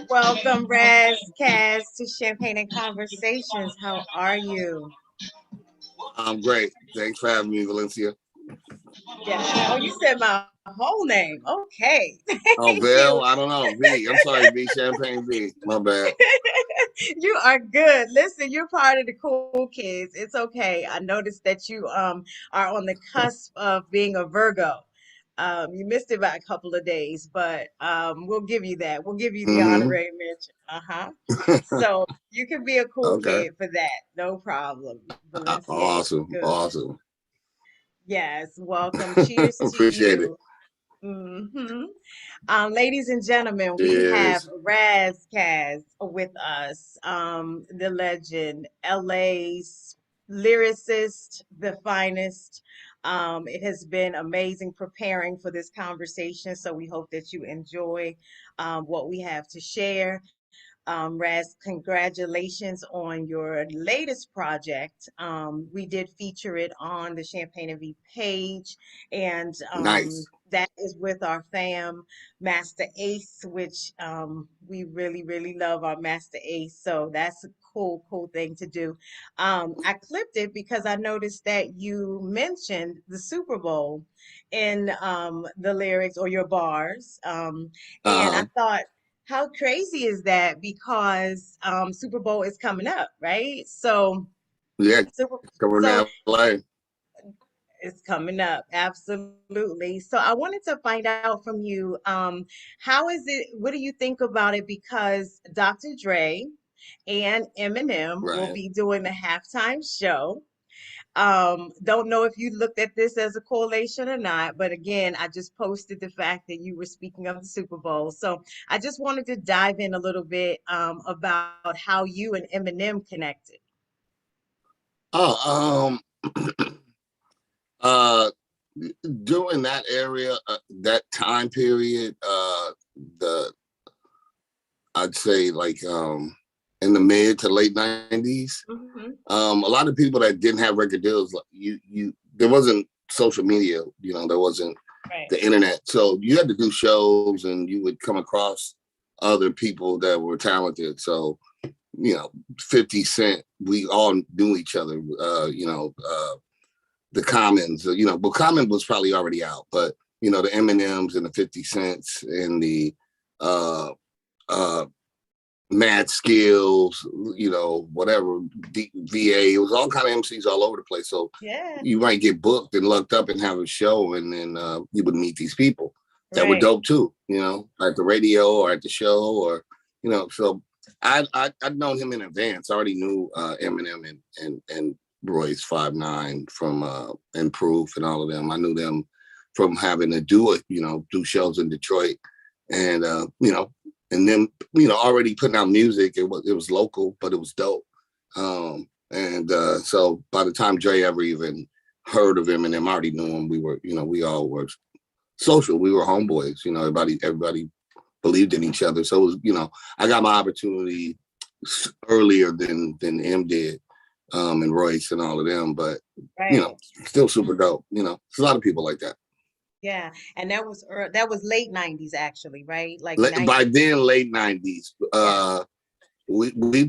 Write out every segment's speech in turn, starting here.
Welcome, Raz, KASS, to Champagne and Conversations. How are you? I'm great. Thanks for having me, Valencia. Yeah. Oh, you said my whole name. Okay. Oh, Thank Bill, you. I don't know. V. I'm sorry, V. Champagne V. My bad. You are good. Listen, you're part of the cool kids. It's okay. I noticed that you are on the cusp of being a Virgo. You missed it by a couple of days, but we'll give you that. We'll give you the Mm-hmm. honorary mention. Uh-huh. So you can be a cool Okay. kid for that. No problem. Valencia is Awesome. good. Awesome. Yes, welcome. Cheers to Appreciate it. you. hmm Ladies and gentlemen, we have Cheers. Raz Kaz with us, the legend, LA's lyricist, the finest. It has been amazing preparing for this conversation, so we hope that you enjoy what we have to share. Raz, congratulations on your latest project. We did feature it on the Champagne and V page, and Nice. that is with our fam, Master Ace, which we really, really love our Master Ace. So that's a cool, cool thing to do. I clipped it because I noticed that you mentioned the Super Bowl in the lyrics or your bars. And I Uh-huh. thought, how crazy is that? Because Super Bowl is coming up, right? So Yeah, Super coming so to LA. it's coming up, absolutely. So I wanted to find out from you, how is it? What do you think about it? Because Dr. Dre and Eminem will Right. be doing the halftime show. Don't know if you looked at this as a correlation or not, but again, I just posted the fact that you were speaking of the Super Bowl. So I just wanted to dive in a little bit about how you and Eminem connected. Oh, uh, during that area, that time period, the I'd say like in the mid to late '90s. hmm A lot of people that didn't have record deals, like there wasn't social media, there wasn't Right. the internet. So you had to do shows and you would come across other people that were talented. So, 50 Cent, we all knew each other, the Commons, but Common was probably already out, but, the Eminems and the 50 Cents and the uh, uh, Mad Skills, whatever, VA. It was all kind of MCs all over the place. So Yeah. you might get booked and looked up and have a show, and then you would meet these people that were Right. dope too, at the radio or at the show, or, so I'd known him in advance. I already knew Eminem and Royce 5'9" from and Proof and all of them. I knew them from having to do it, do shows in Detroit. And, and then, already putting out music. It was local, but it was dope. So by the time Dre ever even heard of Eminem, I already knew him. We were, we all were social. We were homeboys. Everybody believed in each other. So it was, I got my opportunity earlier than M did, and Royce and all of them. But Right. still super dope. There's a lot of people like that. Yeah. And that was late 90s actually, right? Like By 90. then, late '90s. Yeah. We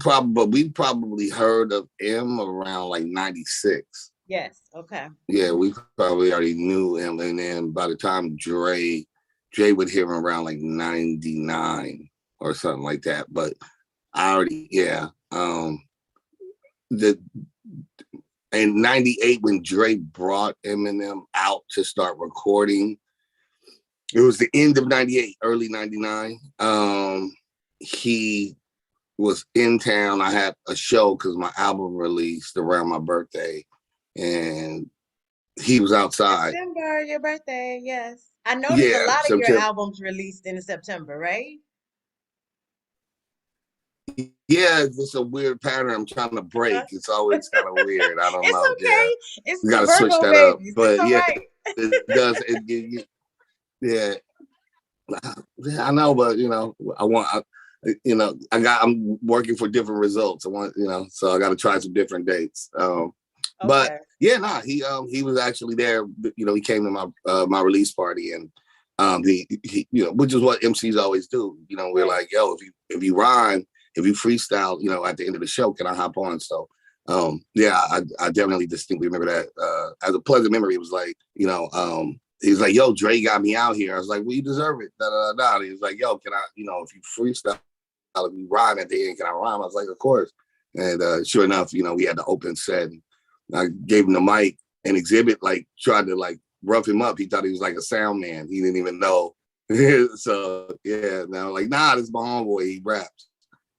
probably heard of M around like '96. Yes. Okay. Yeah, we probably already knew him, and then by the time Dre would hear him around like '99 or something like that. But I already, yeah. The In '98 when Dre brought Eminem out to start recording, it was the end of '98, early '99. He was in town. I had a show because my album released around my birthday, and he was outside. September, your birthday. Yes. I noticed a Yeah, lot of your September. albums released in September, right? Yeah, it's just a weird pattern I'm trying to break. It's always kind of weird. I don't It's know. Yeah, okay. It's we got the to switch Virgo that up. babies. It's But all yeah, right. it does. Yeah, yeah, I know, but I want, I'm working for different results. I want, so I got to try some different dates. But Okay. yeah, nah, he was actually there. He came to my release party, and he which is what MCs always do. We're Right. like, yo, if you rhyme, if you freestyle, at the end of the show, can I hop on? So yeah, I definitely distinctly remember that as a pleasant memory. It was like, he was like, yo, Dre got me out here. I was like, well, you deserve it. Da, da, da, da. He was like, yo, can I, if you freestyle, if you rhyme at the end, can I rhyme? I was like, of course. And sure enough, we had the open set. And I gave him the mic, and Exhibit tried to rough him up. He thought he was like a sound man. He didn't even know. So yeah, now like, nah, this is my homeboy. He raps.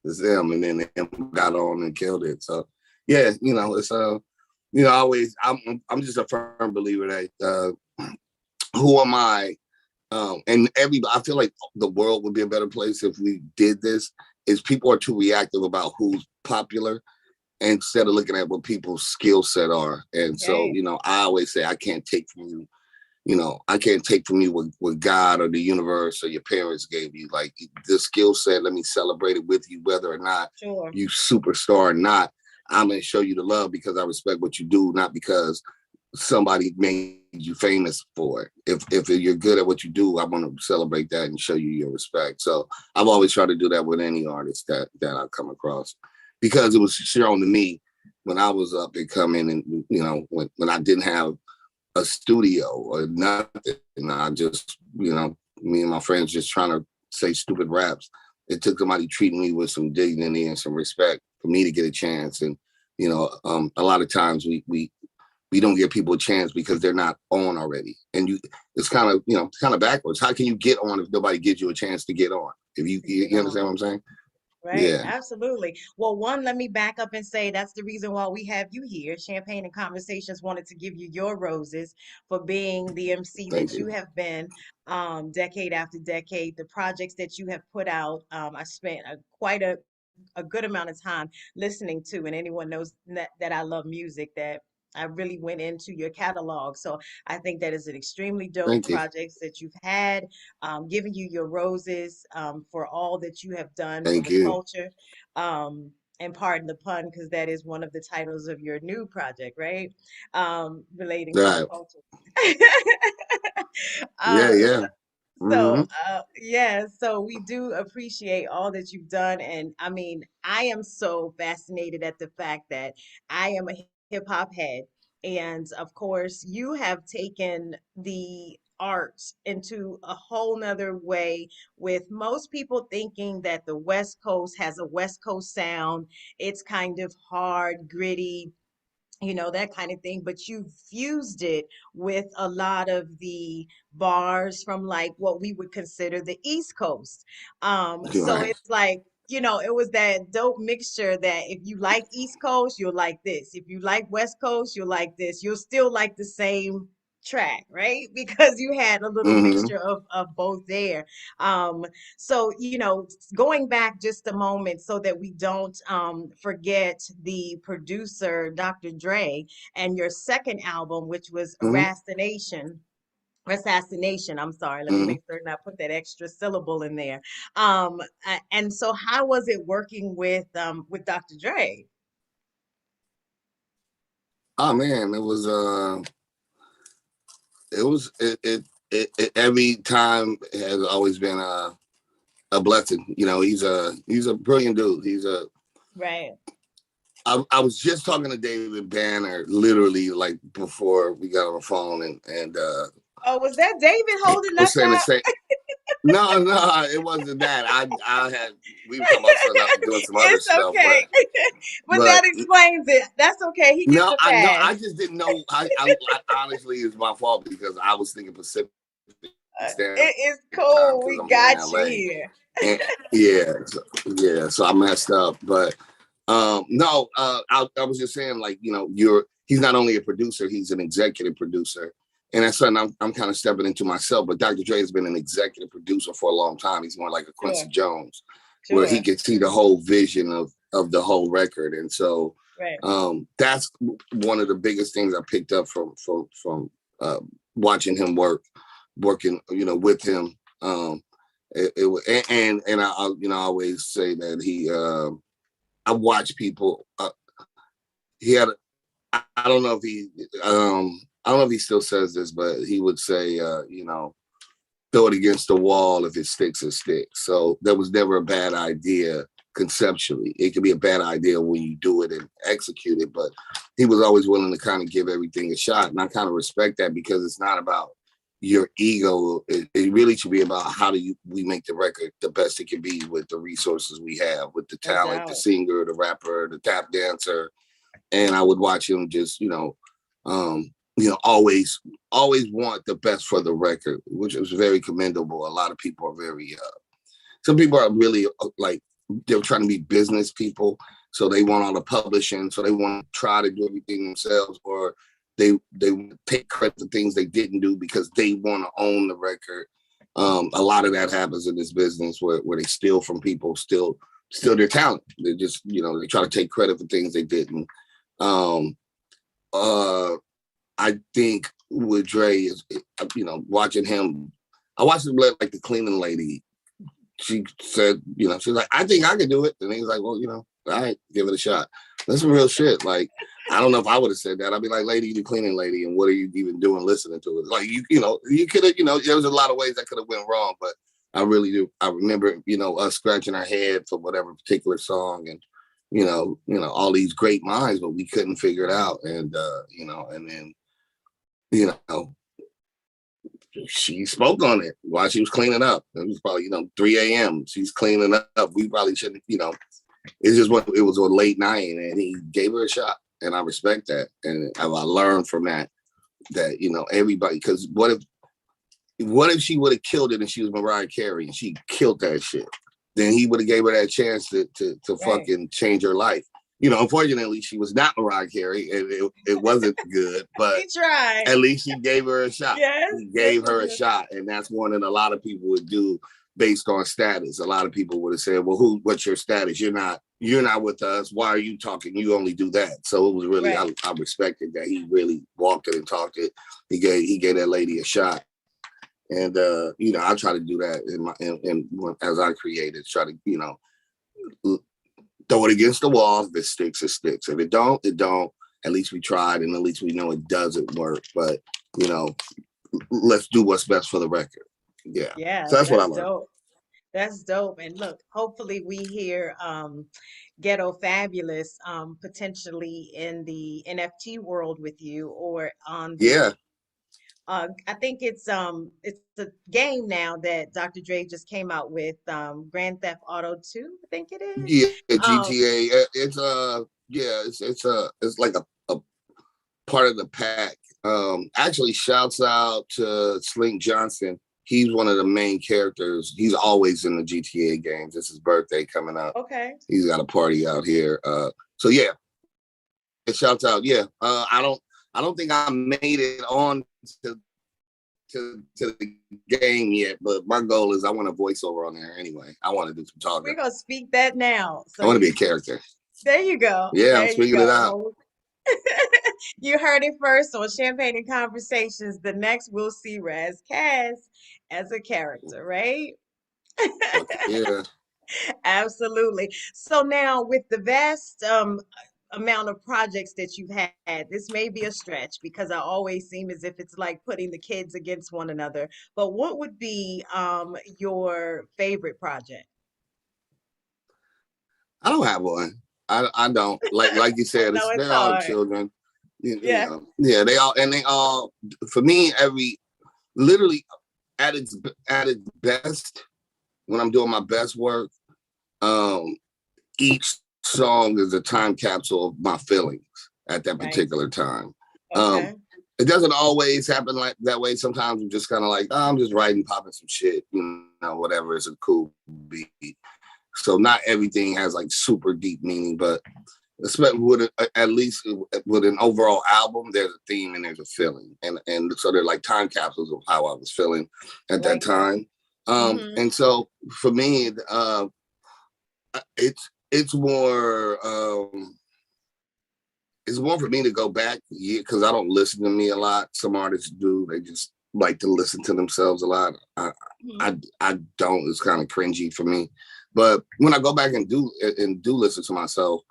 It's him. And then him got on and killed it. So yeah, it's always I'm just a firm believer that who am I? And I feel like the world would be a better place if we did this. Is people are too reactive about who's popular instead of looking at what people's skill set are. And so, Hey. I always say I can't take from you. I can't take from you what God or the universe or your parents gave you. Like the skill set, let me celebrate it with you, whether or not Sure. you superstar or not. I'm gonna show you the love because I respect what you do, not because somebody made you famous for it. If you're good at what you do, I want to celebrate that and show you your respect. So I've always tried to do that with any artist that I come across, because it was shown to me when I was up and coming, and when I didn't have a studio or nothing, and I just me and my friends just trying to say stupid raps. It took somebody treating me with some dignity and some respect for me to get a chance. And a lot of times we don't give people a chance because they're not on already. And it's kind of, it's kind of backwards. How can you get on if nobody gives you a chance to get on? If you, To get you on. understand what I'm saying? Right, Yeah. absolutely. Well, one, let me back up and say that's the reason why we have you here. Champagne and Conversations wanted to give you your roses for being the MC Thank that you you. have been, decade after decade. The projects that you have put out, I spent quite a good amount of time listening to, and anyone knows that I love music, that I really went into your catalog. So I think that is an extremely dope Thank you. projects that you've had, giving you your roses for all that you have done for Thank the you. culture. And pardon the pun, because that is one of the titles of your new project, right? Relating All to the right. culture. Yeah, uh, yeah. so, Mm-hmm. yeah, so we do appreciate all that you've done. And I mean, I am so fascinated at the fact that I am a hip hop head. And of course, you have taken the art into a whole nother way, with most people thinking that the West Coast has a West Coast sound. It's kind of hard, gritty, that kind of thing. But you fused it with a lot of the bars from like what we would consider the East Coast. You're So right. it's like, it was that dope mixture that if you like East Coast, you'll like this. If you like West Coast, you'll like this. You'll still like the same track, right? Because you had a little Mm-hmm. mixture of both there. So, going back just a moment so that we don't forget the producer, Dr. Dre, and your second album, which was Mm-hmm. Assassination. I'm sorry. Let me Mm-hmm. make certain I put that extra syllable in there. And so how was it working with Dr. Dre? Oh man, it was every time has always been a blessing. He's a brilliant dude. Right. I was just talking to David Banner literally like before we got on the phone, and Oh, was that David I holding was us saying the up? same. No, it wasn't that. I had we were talking about doing some other It's stuff, okay. But but that explains it. That's okay. He gets no, a I know. pass. I just didn't know. I honestly, it's my fault because I was thinking Pacific Standard It is Time cool. because We I'm here in got you LA, here. and so I messed up. But no, I was just saying, like, he's not only a producer, he's an executive producer. And that's something I'm kind of stepping into myself. But Dr. Dre has been an executive producer for a long time. He's more like a Quincy Sure. Jones. where he Sure. could see the whole vision of the whole record. And so Right. that's one of the biggest things I picked up from watching him working, with him. I always say that I watch people. He had, I don't know if I don't know if he still says this, but he would say, throw it against the wall. If it sticks, it sticks. So that was never a bad idea conceptually. It could be a bad idea when you do it and execute it, but he was always willing to kind of give everything a shot. And I kind of respect that, because it's not about your ego. It really should be about how we make the record the best it can be with the resources we have, with the No talent, the doubt. singer, the rapper, the tap dancer. And I would watch him just, always want the best for the record, which is very commendable. A lot of people are very, some people are really like, they're trying to be business people. So they want all the publishing. So they want to try to do everything themselves, or they take credit for things they didn't do because they want to own the record. A lot of that happens in this business where they steal from people, steal their talent. They just, they try to take credit for things they didn't. I think with Dre is, watching him, I watched him like the cleaning lady. She said, she's like, I think I can do it. And he's like, well, all right, give it a shot. That's some real shit. Like, I don't know if I would have said that. I'd be like, lady, the cleaning lady, and what are you even doing listening to it? Like, you could have, there was a lot of ways that could have went wrong, but I really do. I remember, us scratching our head for whatever particular song, and, all these great minds, but we couldn't figure it out. And, and then, she spoke on it while she was cleaning up. It was probably, 3 a.m. She's cleaning up. We probably shouldn't, it's just it was a late night, and he gave her a shot. And I respect that. And I learned from that, everybody, because what if she would have killed it and she was Mariah Carey and she killed that shit? Then he would have gave her that chance to Right. fucking change her life. Unfortunately, she was not Mariah Carey, and it wasn't good, but He tried. at least he gave her a shot. Yes. He Yes, gave he her a did. shot, and that's one that a lot of people would do based on status. A lot of people would have said, well, what's your status? You're not with us. Why are you talking? You only do that. So it was really, Right. I respected that he really walked it and talked it. He gave that lady a shot. And, I try to do that as I created, try to, throw it against the wall. If it sticks, it sticks. If it don't, it don't. At least we tried, and at least we know it doesn't work. But, let's do what's best for the record. Yeah. Yeah, So that's what I that's learned. dope. That's dope. And look, hopefully we hear Ghetto Fabulous potentially in the NFT world with you, or on Yeah. the I think it's a game now that Dr. Dre just came out with, Grand Theft Auto 2, I think it is. Yeah. Um, GTA. It's like a part of the pack. Actually, shouts out to Slink Johnson. He's one of the main characters. He's always in the GTA games. It's his birthday coming up. okay. He's got a party out here. So yeah, it shouts out. Yeah. I don't think I made it on to the game yet, but my goal is I want a voiceover on there anyway. I want to do some We're talking. gonna speak that now. I So want to be a character. there you go. Yeah, I'm There you speaking it go. out. Well, you heard it first on Champagne and Conversations. The next we'll see KASS as a character, right? Fuck yeah. Absolutely. So now, with the vast amount of projects that you've had, this may be a stretch because I always seem as if it's like putting the kids against one another. But what would be your favorite project? I don't have one. I don't like you I said. know it's They're all hard. children. Yeah. Yeah. They all. For me, literally at its best, when I'm doing my best work, um, each song is a time capsule of my feelings at that Nice. particular time. Um, Okay. it doesn't always happen like that way. Sometimes I'm just kind of like, oh, I'm just writing, popping some shit, whatever. It's a cool beat. So not everything has like super deep meaning, but especially at least with an overall album, there's a theme and there's a feeling, and so they're like time capsules of how I was feeling at that Like that. time. Mm-hmm. And so for me, It's more it's more for me to go back, because I don't listen to me a lot. Some artists do; they just like to listen to themselves a lot. I don't. It's kind of cringy for me. But when I go back and do listen to myself,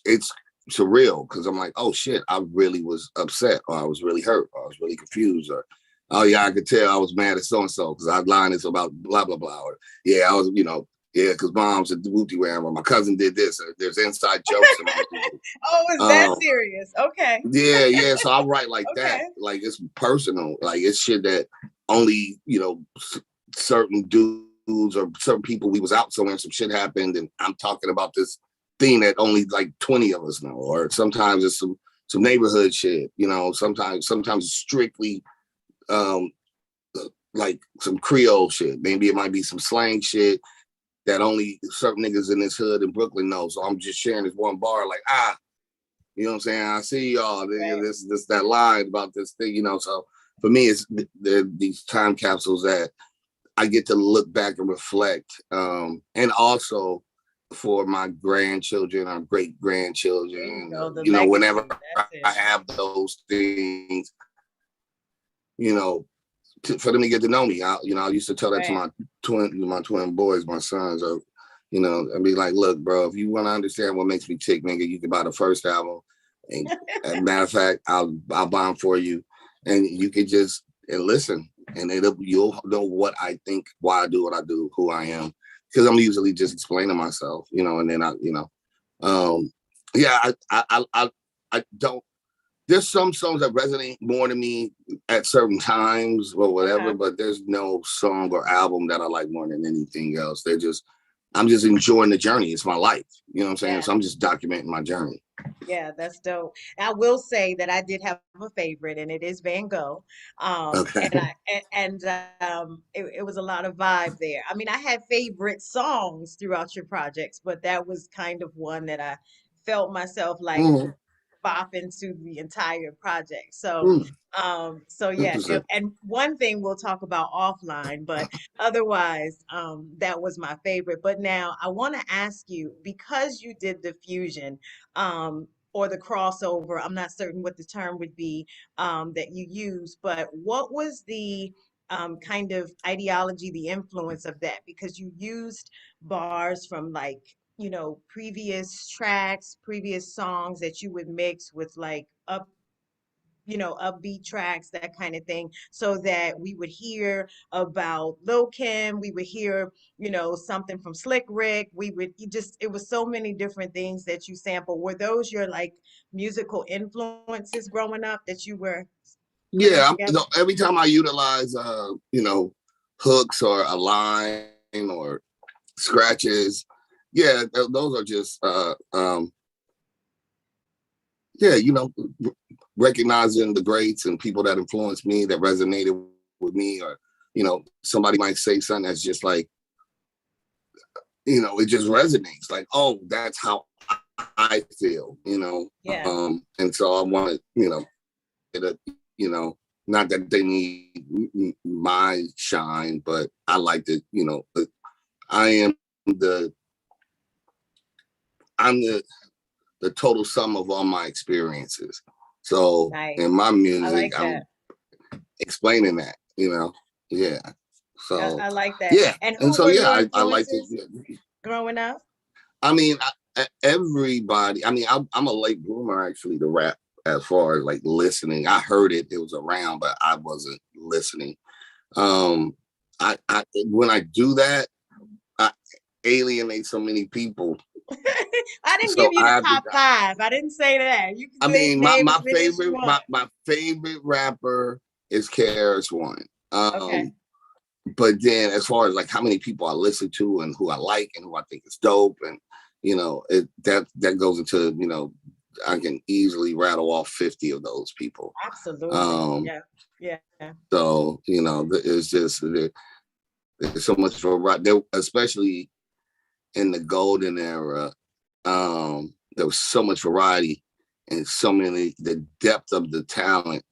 it's surreal, because I'm like, oh shit, I really was upset, or I was really hurt, or I was really confused, or oh yeah, I could tell I was mad at so and so because I line this about blah blah blah, or yeah, I was, yeah, because mom's at the Wooty Wham, or my cousin did this, or there's inside jokes in my music. Oh, is that serious? Okay. Yeah. So I write like that, Okay. like it's personal, like it's shit that only certain dudes or certain people, we was out somewhere, some shit happened, and I'm talking about this thing that only like 20 of us know, or sometimes it's some neighborhood shit, sometimes it's strictly like some Creole shit. Maybe it might be some slang shit that only certain niggas in this hood in Brooklyn know. So I'm just sharing this one bar, like, you know what I'm saying? I see y'all. Right. This that line about this thing, So for me, it's these time capsules that I get to look back and reflect, and also for my grandchildren or great There you grandchildren, go. The whenever legacy. That's I it. have those things, you know, for them to get to know me. I used to tell that to Right. my twin boys, my sons, or I'd be like, look, bro, if you want to understand what makes me tick, nigga, you can buy the first album. And as a matter of fact, I'll buy them for you, and you can just listen, and you'll know what I think, why I do what I do, who I am, because I'm usually just explaining myself, and then yeah, I don't. There's some songs that resonate more to me at certain times or whatever, Okay. but there's no song or album that I like more than anything else. I'm just enjoying the journey. It's my life. You know what I'm saying? Yeah. So I'm just documenting my journey. Yeah, that's dope. I will say that I did have a favorite, and it is Van Gogh. And Okay. it was a lot of vibe there. I mean, I had favorite songs throughout your projects, but that was kind of one that I felt myself like Mm-hmm. bop into the entire project. So, Mm-hmm. yeah, Interesting. and one thing we'll talk about offline, but otherwise, that was my favorite. But now I want to ask you, because you did the fusion, or the crossover, I'm not certain what the term would be, that you use, but what was the kind of ideology, the influence of that? Because you used bars from like previous tracks, previous songs that you would mix with like upbeat tracks, that kind of thing, so that we would hear about Lil Kim, we would hear, something from Slick Rick. It was so many different things that you sample. Were those your like musical influences growing up that you were putting Yeah. together? Every time I utilize, hooks or a line or scratches, yeah, those are just, yeah, recognizing the greats and people that influenced me, that resonated with me, or somebody might say something that's just like, it just resonates, like, oh, that's how I feel, Yeah. and so I want to, it, not that they need my shine, but I like to, I am the I'm the total sum of all my experiences. So in Nice. my I music, like I'm that. explaining that, yeah. I, So I like that. yeah, And and who so were yeah, your I like to. influences growing up? I mean, everybody. I mean, I'm a late bloomer actually to rap. As far as like listening, I heard it was around, but I wasn't listening. Um, I when I do that, I alienate so many people. I didn't give So you the top five. I didn't say that. You I can mean, name as my many as you favorite want. my favorite rapper is KRS One. Okay. But then as far as like how many people I listen to and who I like and who I think is dope, and that goes into, I can easily rattle off 50 of those people. Absolutely. Um, Yeah. Yeah. so it's just there's so much variety, especially in the golden era. There was so much variety and so many. The depth of the talent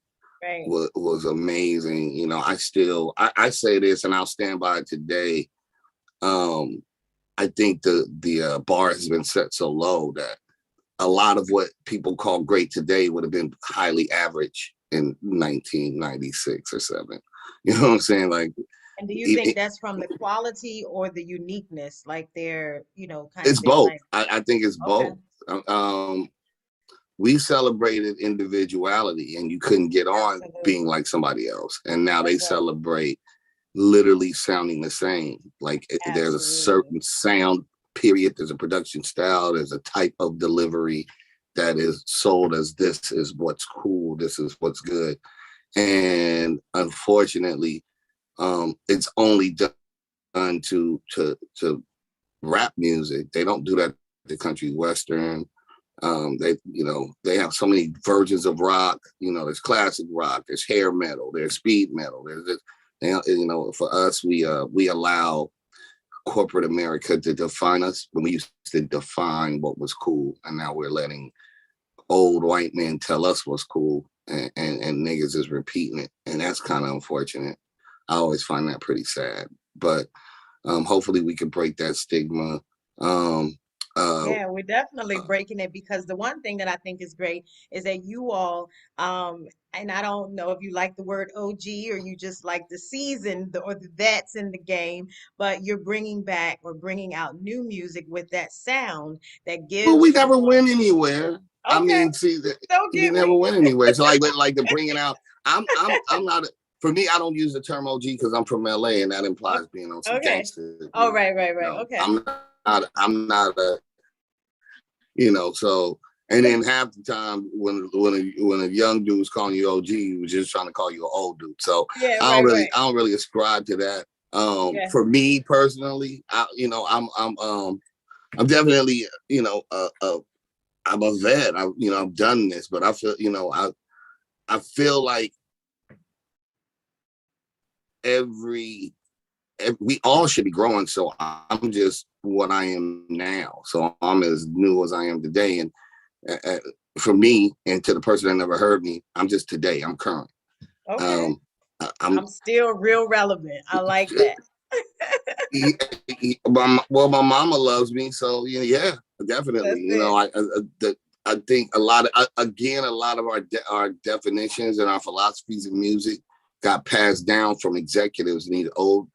Right. was amazing. I say this and I'll stand by it today. Um, I think the bar has been set so low that a lot of what people call great today would have been highly average in 1996 or 7. You know what I'm saying? Like, And do you think it, that's from the quality or the uniqueness? Like they're, kind it's of their both. like, I think it's okay, both. We celebrated individuality, and you couldn't get on being absolutely. like somebody else. And now they That's right. celebrate literally sounding the same. Like there's a Absolutely. certain sound period, there's a production style, there's a type of delivery that is sold as this is what's cool, this is what's good. And unfortunately, it's only done to rap music. They don't do that to country western. They have so many versions of rock. There's classic rock, there's hair metal, there's speed metal, there's this. For us, we allow corporate America to define us when we used to define what was cool, and now we're letting old white men tell us what's cool, and niggas is repeating it, and that's kind of unfortunate. I always find that pretty sad, but hopefully we can break that stigma. Um, uh, Yeah, we're definitely breaking it because the one thing that I think is great is that you all, and I don't know if you like the word OG or you just like the season or the vets in the game, but you're bringing back or bringing out new music with that sound that well, gives we never people, went anywhere. I okay, mean, see, don't we get never me. went anywhere. So like the bringing out. I'm not. For me, I don't use the term OG because I'm from LA, and that implies being on some Okay. gangster Oh, music. right, right, right. Okay. I'm not a. So. And then half the time, when a young dude's calling you OG, he was just trying to call you an old dude. So Yeah, I don't right, really, right. I don't really ascribe to that. Yeah. For me personally, I'm definitely, I'm a vet. I've done this, but I feel, I feel like every, we all should be growing. So I'm just what I am now. So I'm as new as I am today. And uh, for me, and to the person that never heard me, I'm just today. I'm current. Okay. Um, I'm I'm still real relevant. I like that. well, my mama loves me, so yeah, definitely. That's it. I think a lot of our definitions and our philosophies of music got passed down from executives and these old,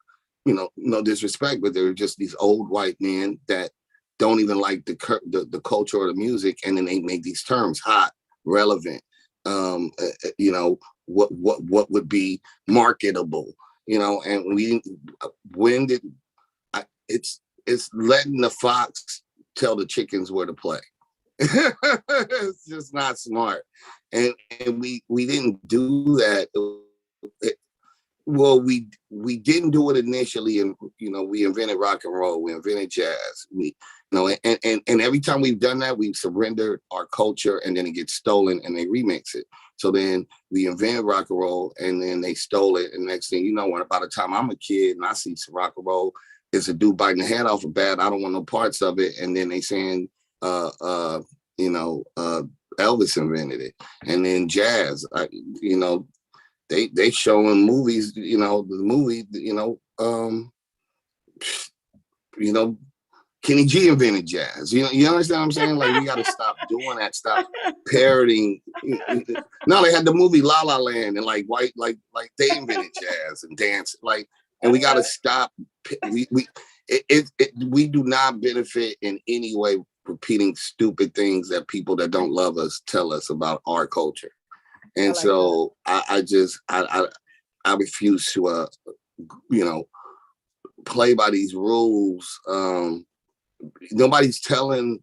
no disrespect, but they're just these old white men that don't even like the culture or the music, and then they make these terms hot, relevant. What would be marketable, and when did it's letting the fox tell the chickens where to play. It's just not smart, and we didn't do that. It, well, we didn't do it initially, and we invented rock and roll, we invented jazz, and every time we've done that, we've surrendered our culture, and then it gets stolen, and they remix it. So then we invented rock and roll, and then they stole it, and next thing you know, by the time I'm a kid and I see some rock and roll, it's a dude biting the head off a bat. I don't want no parts of it, and then they saying, uh, uh, Elvis invented it, and then jazz, they showing movies, the movie, you know, Kenny G invented jazz. You understand what I'm saying? Like we got to stop doing that. Stop parroting. No, they had the movie La La Land and like white, like they invented jazz and dance. Like, and we got to stop. We do not benefit in any way repeating stupid things that people that don't love us tell us about our culture. I And like that. so I refuse to you know play by these rules. Nobody's telling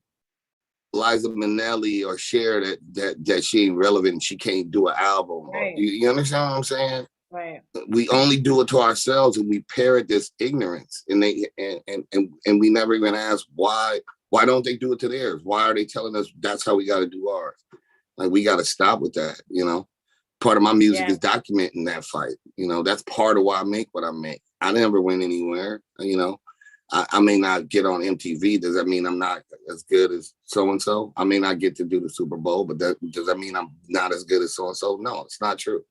Liza Minnelli or Cher that she ain't relevant and she can't do an album. Or Right, you understand what I'm saying? right. We only do it to ourselves, and we parrot this ignorance, and we never even ask why. Why don't they do it to theirs? Why are they telling us that's how we got to do ours? Like we got to stop with that. Part of my music Yeah, is documenting that fight. That's part of why I make what I make. I never went anywhere. I may not get on MTV. Does that mean I'm not as good as so and so? I may not get to do the Super Bowl, but does that mean I'm not as good as so and so? No, it's not true.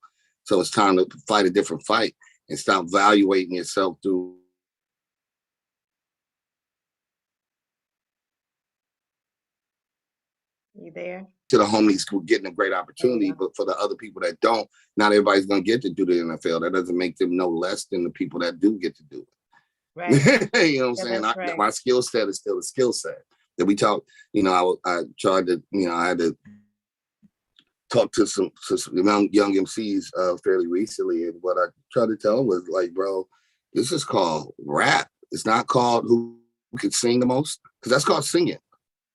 So it's time to fight a different fight and stop evaluating yourself through You there? to the homies who getting a great There you opportunity, go. but for the other people that don't, not everybody's gonna get to do the NFL. That doesn't make them no less than the people that do get to do Right. it. You know what I'm Yeah, saying? that's right. My skill set is still a skill set that we talk. I tried to, I had to talk to some young MCs fairly recently, and what I tried to tell them was like, bro, this is called rap. It's not called who can sing the most, because that's called singing.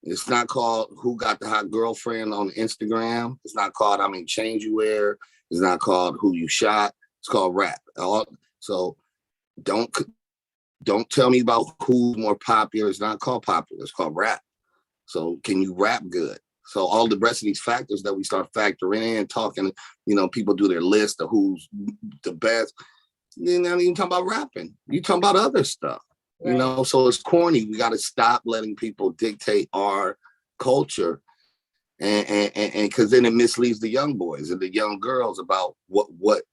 It's not called who got the hot girlfriend on Instagram. It's not called how many chains you wear. It's not called who you shot. It's called rap. So don't don't tell me about who's more popular. It's not called popular. It's called rap. So can you rap good? So all the rest of these factors that we start factoring in, talking, people do their list of who's the best. You're not even talking about rapping. You talking about other stuff. Right. So it's corny. We got to stop letting people dictate our culture, and because then it misleads the young boys and the young girls about what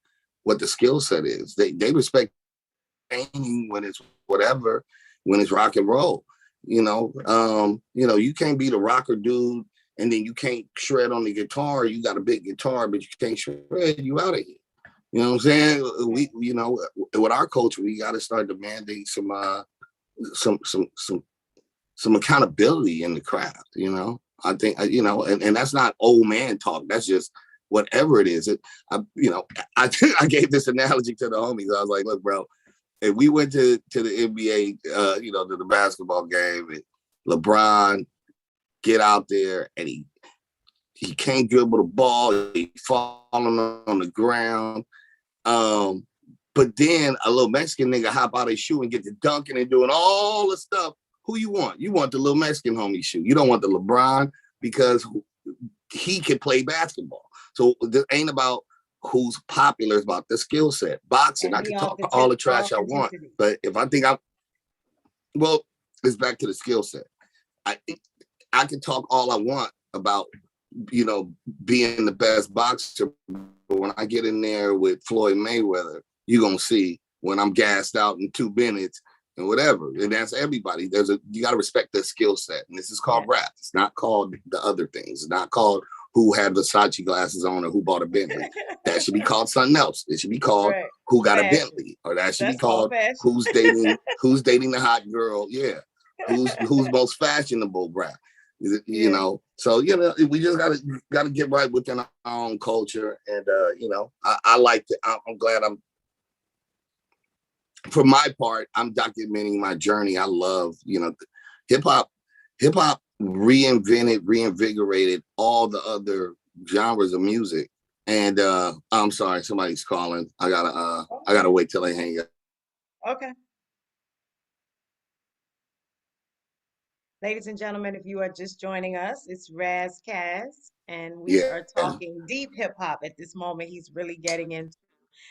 the skill set is. They respect painting when it's whatever, when it's rock and roll. You can't be the rocker dude and then you can't shred on the guitar. You got a big guitar, but you can't shred. You out of here. You know what I'm saying? With our culture, we got to start demanding some accountability in the craft. I think and that's not old man talk. That's just whatever it is. I gave this analogy to the homies. I was like, look, bro, if we went to the NBA, to the basketball game, and LeBron get out there and he can't dribble the ball, he falling on the ground. But then a little Mexican nigga hop out of his shoe and get to dunking and doing all the stuff. Who you want? You want the little Mexican homie shoe. You don't want the LeBron because he can play basketball. So this ain't about who's popular, it's about the skill set. Boxing, And I the can talk all the trash I want, authenticity. but if I think it's back to the skill set. I can talk all I want about, being the best boxer, but when I get in there with Floyd Mayweather, you're going to see when I'm gassed out in 2 minutes and whatever. And that's everybody. You got to respect their skill set. And this is called rap. It's not called the other things. It's not called who had Versace glasses on or who bought a Bentley. That should be called something else. It should be called who got a Bentley, or that should be called who's dating the hot girl. Yeah. Who's most fashionable, rap. So we just gotta get right within our own culture, and I like to. I'm glad for my part, I'm documenting my journey. I love hip hop reinvigorated all the other genres of music. And I'm sorry, somebody's calling. I gotta wait till they hang up. Okay. Ladies and gentlemen, if you are just joining us, it's RAS KASS, and we Yeah. are talking deep hip hop at this moment. He's really getting into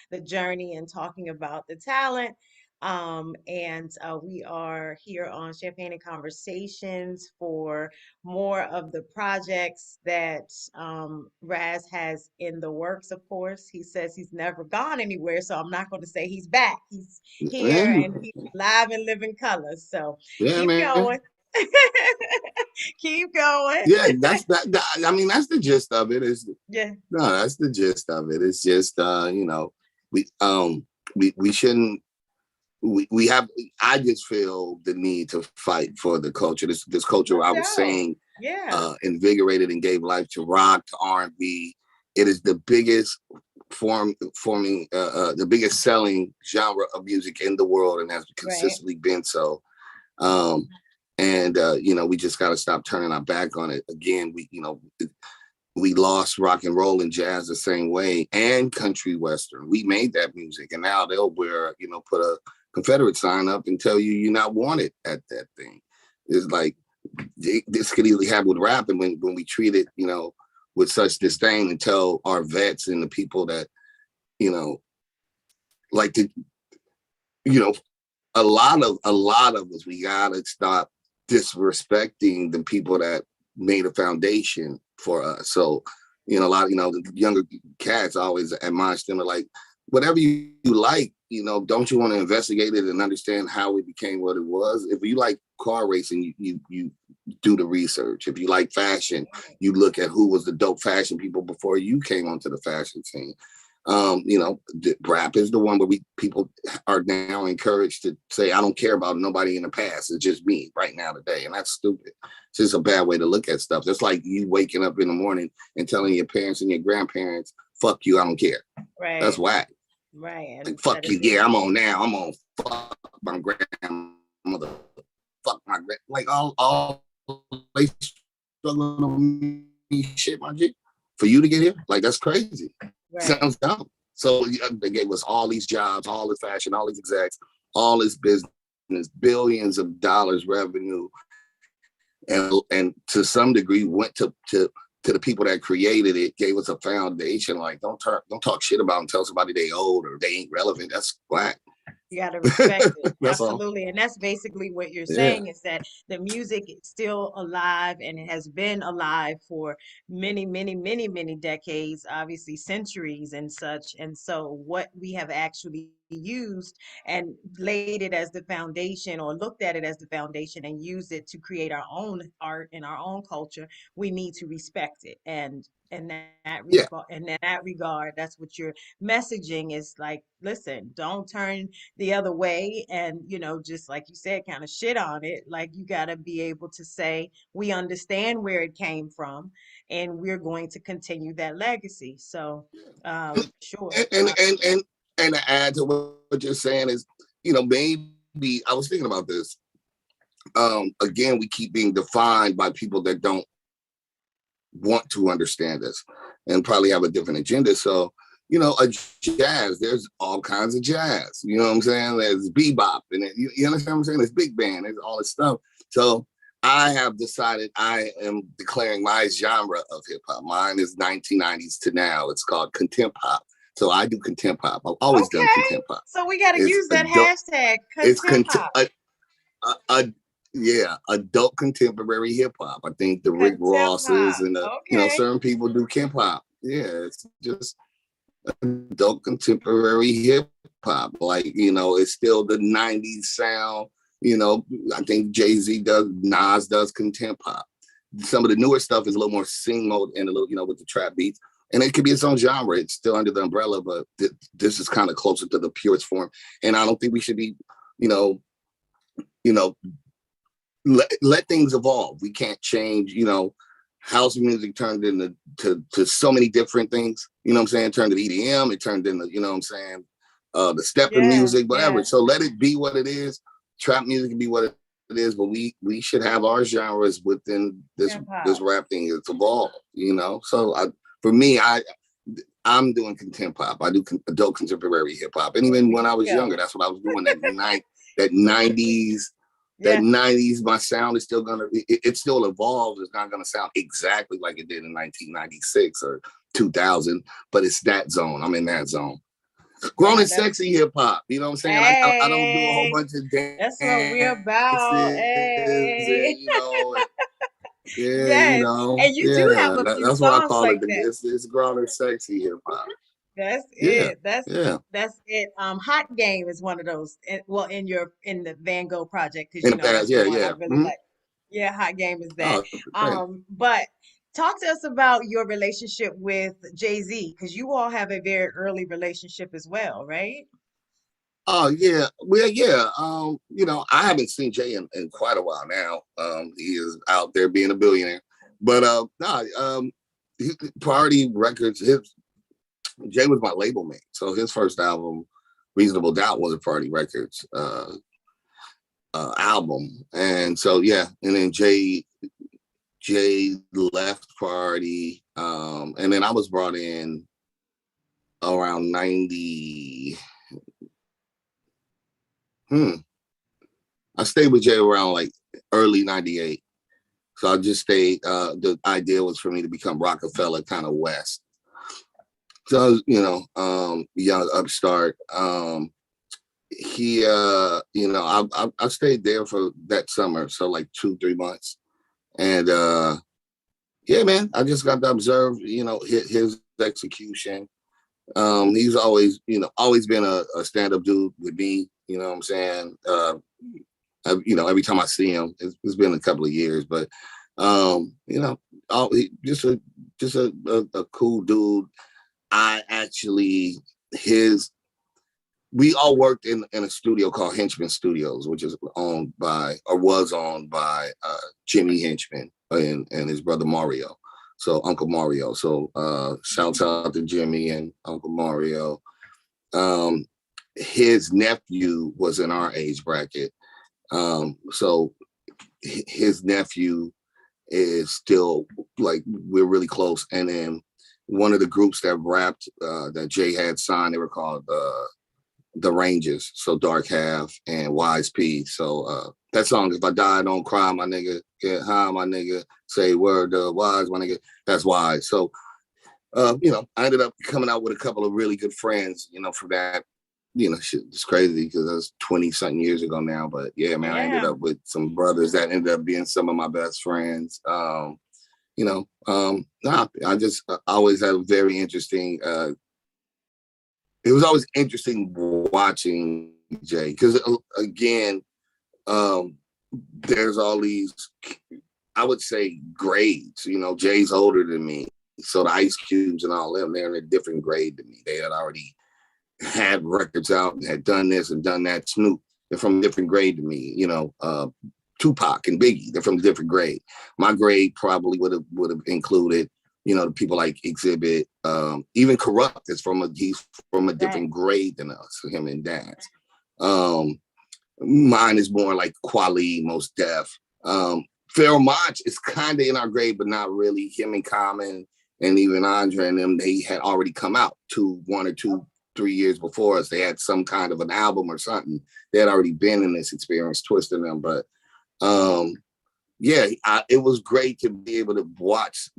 the journey and talking about the talent. And we are here on Champagne and Conversations for more of the projects that Raz has in the works, of course. He says he's never gone anywhere, so I'm not going to say he's back. He's here and he's live and living colors. So Yeah, keep man. going. Keep going. Yeah, that's that. I mean, that's the gist of it. Yeah. No, that's the gist of it. It's just we we shouldn't we have. I just feel the need to fight for the culture. This culture I was saying invigorated and gave life to rock, to R&B. It is the biggest forming the biggest selling genre of music in the world, and has consistently been so. And we just got to stop turning our back on it. Again, we lost rock and roll and jazz the same way, and country western. We made that music, and now they'll put a Confederate sign up and tell you're not wanted at that thing. It's like this could easily happen with rap, and when we treat it, with such disdain, and tell our vets and the people that, like to, a lot of us, we gotta stop disrespecting the people that made a foundation for us. So, a lot of, the younger cats always admonish them to, like, whatever you like, don't you want to investigate it and understand how it became what it was? If you like car racing, you do the research. If you like fashion, you look at who was the dope fashion people before you came onto the fashion scene. You know, rap is the one where people are now encouraged to say, I don't care about nobody in the past. It's just me right now today. And that's stupid. It's just a bad way to look at stuff. It's like you waking up in the morning and telling your parents and your grandparents, fuck you, I don't care. That's Right. whack. Right. Like, And fuck that you. is Yeah, I'm indeed. on now. I'm on fuck my grandmother. Fuck my grand. Like all they struggling on me shit, my G. For you to get here, like that's crazy. Right. Sounds dumb. So they gave us all these jobs, all this fashion, all these execs, all this business, billions of dollars revenue, and to some degree went to the people that created it, gave us a foundation. Like don't talk shit about them. Tell somebody they old or they ain't relevant. That's whack. You got to respect it. That's all. Absolutely. And that's basically what you're Yeah. saying is that the music is still alive and it has been alive for many, many, many, many decades, obviously centuries and such. And so what we have actually used and laid it as the foundation or looked at it as the foundation and used it to create our own art and our own culture, we need to respect it. And Yeah. in that regard, that's what you're messaging is like, listen, don't turn the other way and just like you said, kind of shit on it. Like, you got to be able to say we understand where it came from and we're going to continue that legacy. So sure. And to add to what you're saying is, maybe I was thinking about this. Again, we keep being defined by people that don't want to understand us and probably have a different agenda. So, a jazz, there's all kinds of jazz. You know what I'm saying? There's bebop, and you understand what I'm saying? There's big band, there's all this stuff. So I have decided I am declaring my genre of hip hop. Mine is 1990s to now. It's called contempt pop. So I do contempt pop. I've always done Okay. contempt pop. So we got to It's use that adult. hashtag It's contempt pop. a yeah, adult contemporary hip hop. I think the Rick Contempt Rosses pop. and Okay. certain people do hip hop. Yeah, it's just adult contemporary hip hop. Like, it's still the 90s sound. I think Jay-Z does, Nas does contempt pop. Some of the newer stuff is a little more sing mode and a little, with the trap beats. And it could be its own genre. It's still under the umbrella, but this is kind of closer to the purest form. And I don't think we should be, you know, you know, let things evolve. We can't change, house music turned into to so many different things. You know what I'm saying? It turned to EDM, it turned into, you know what I'm saying, the stepping Yeah. music, whatever. Yeah. So let it be what it is. Trap music can be what it is, but we should have our genres within Hip this hop. rap thing. It's evolved, So for me, I'm doing contempt pop. I do adult contemporary hip hop. And There even when we I was younger, go. that's what I was doing. That 90s, Yeah. my sound is still gonna it still evolves. It's not gonna sound exactly like it did in 1996 or 2000, but it's that zone. I'm in that zone. Grown Wow, and that's sexy hip hop. You know what I'm saying? I don't do a whole hey. bunch of That's what we're dances about. Hey. and yeah, Yes. And you do have yeah. a few That's what I songs call it. like that. It's grown and sexy hip hop. That's Yeah, it. That's yeah. that's it. Hot Game is one of those. Well, in the Van Gogh project, because In the past, that's the yeah, one I yeah. really Mm-hmm. like. Yeah, Hot Game is that. Oh, great. But talk to us about your relationship with Jay-Z, because you all have a very early relationship as well, right? Oh yeah, well yeah. I haven't seen Jay in quite a while now. He is out there being a billionaire, but no, Party Records. Jay was my label mate, so his first album, Reasonable Doubt, was a Party Records album, and so yeah, and then Jay left Party, and then I was brought in around 90. I stayed with Jay around like early 98. So I just stayed. The idea was for me to become Rockefeller kind of West. So I was, young upstart. I stayed there for that summer. So like 2-3 months. And yeah, man, I just got to observe, his execution. He's always been a stand-up dude with me. You know what I'm saying? every time I see him, it's been a couple of years, but just a cool dude. I actually we all worked in a studio called Henchman Studios, which is owned by or was owned by Jimmy Henchman and his brother Mario. So Uncle Mario. So shouts out to Jimmy and Uncle Mario. His nephew was in our age bracket. So his nephew is still like, we're really close. And then one of the groups that rapped that Jay had signed, they were called The Rangers. So Dark Half and Wise P. So that song, If I Die, Don't Cry, my nigga, get high, my nigga, say word to Wise, my nigga, that's Wise. So, I ended up coming out with a couple of really good friends, from that. Shit, it's crazy because that was 20 something years ago now. But yeah, man, I ended up with some brothers that ended up being some of my best friends. I always had a very interesting, it was always interesting watching Jay because, again, there's all these, I would say, grades. Jay's older than me. So the Ice Cubes and all them, they're in a different grade than me. They had already had records out and had done this and done that. Snoop, they're from a different grade to me. Tupac and Biggie, they're from a different grade. My grade probably would have included, the people like Exhibit, even Corrupt is he's from a different grade than us, him and Daz. Mine is more like Kweli, Mos Def. Pharoah Monch is kind of in our grade, but not really. Him and Common and even Andre and them, they had already come out 1 or 2, 3 years before us. They had some kind of an album or something. They had already been in this experience, twisting them. But it was great to be able to watch,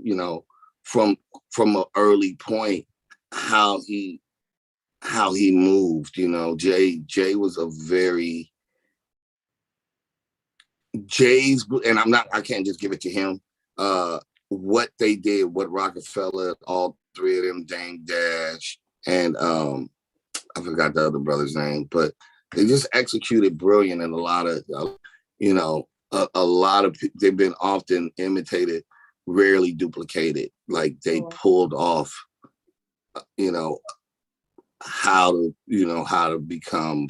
from an early point how he moved. Jay was a very Jay's, and I can't just give it to him. What they did, what Rockefeller, all three of them, Dame Dash, and I forgot the other brother's name, but they just executed brilliant, and a lot of, they've been often imitated, rarely duplicated. Like they pulled off, how to become,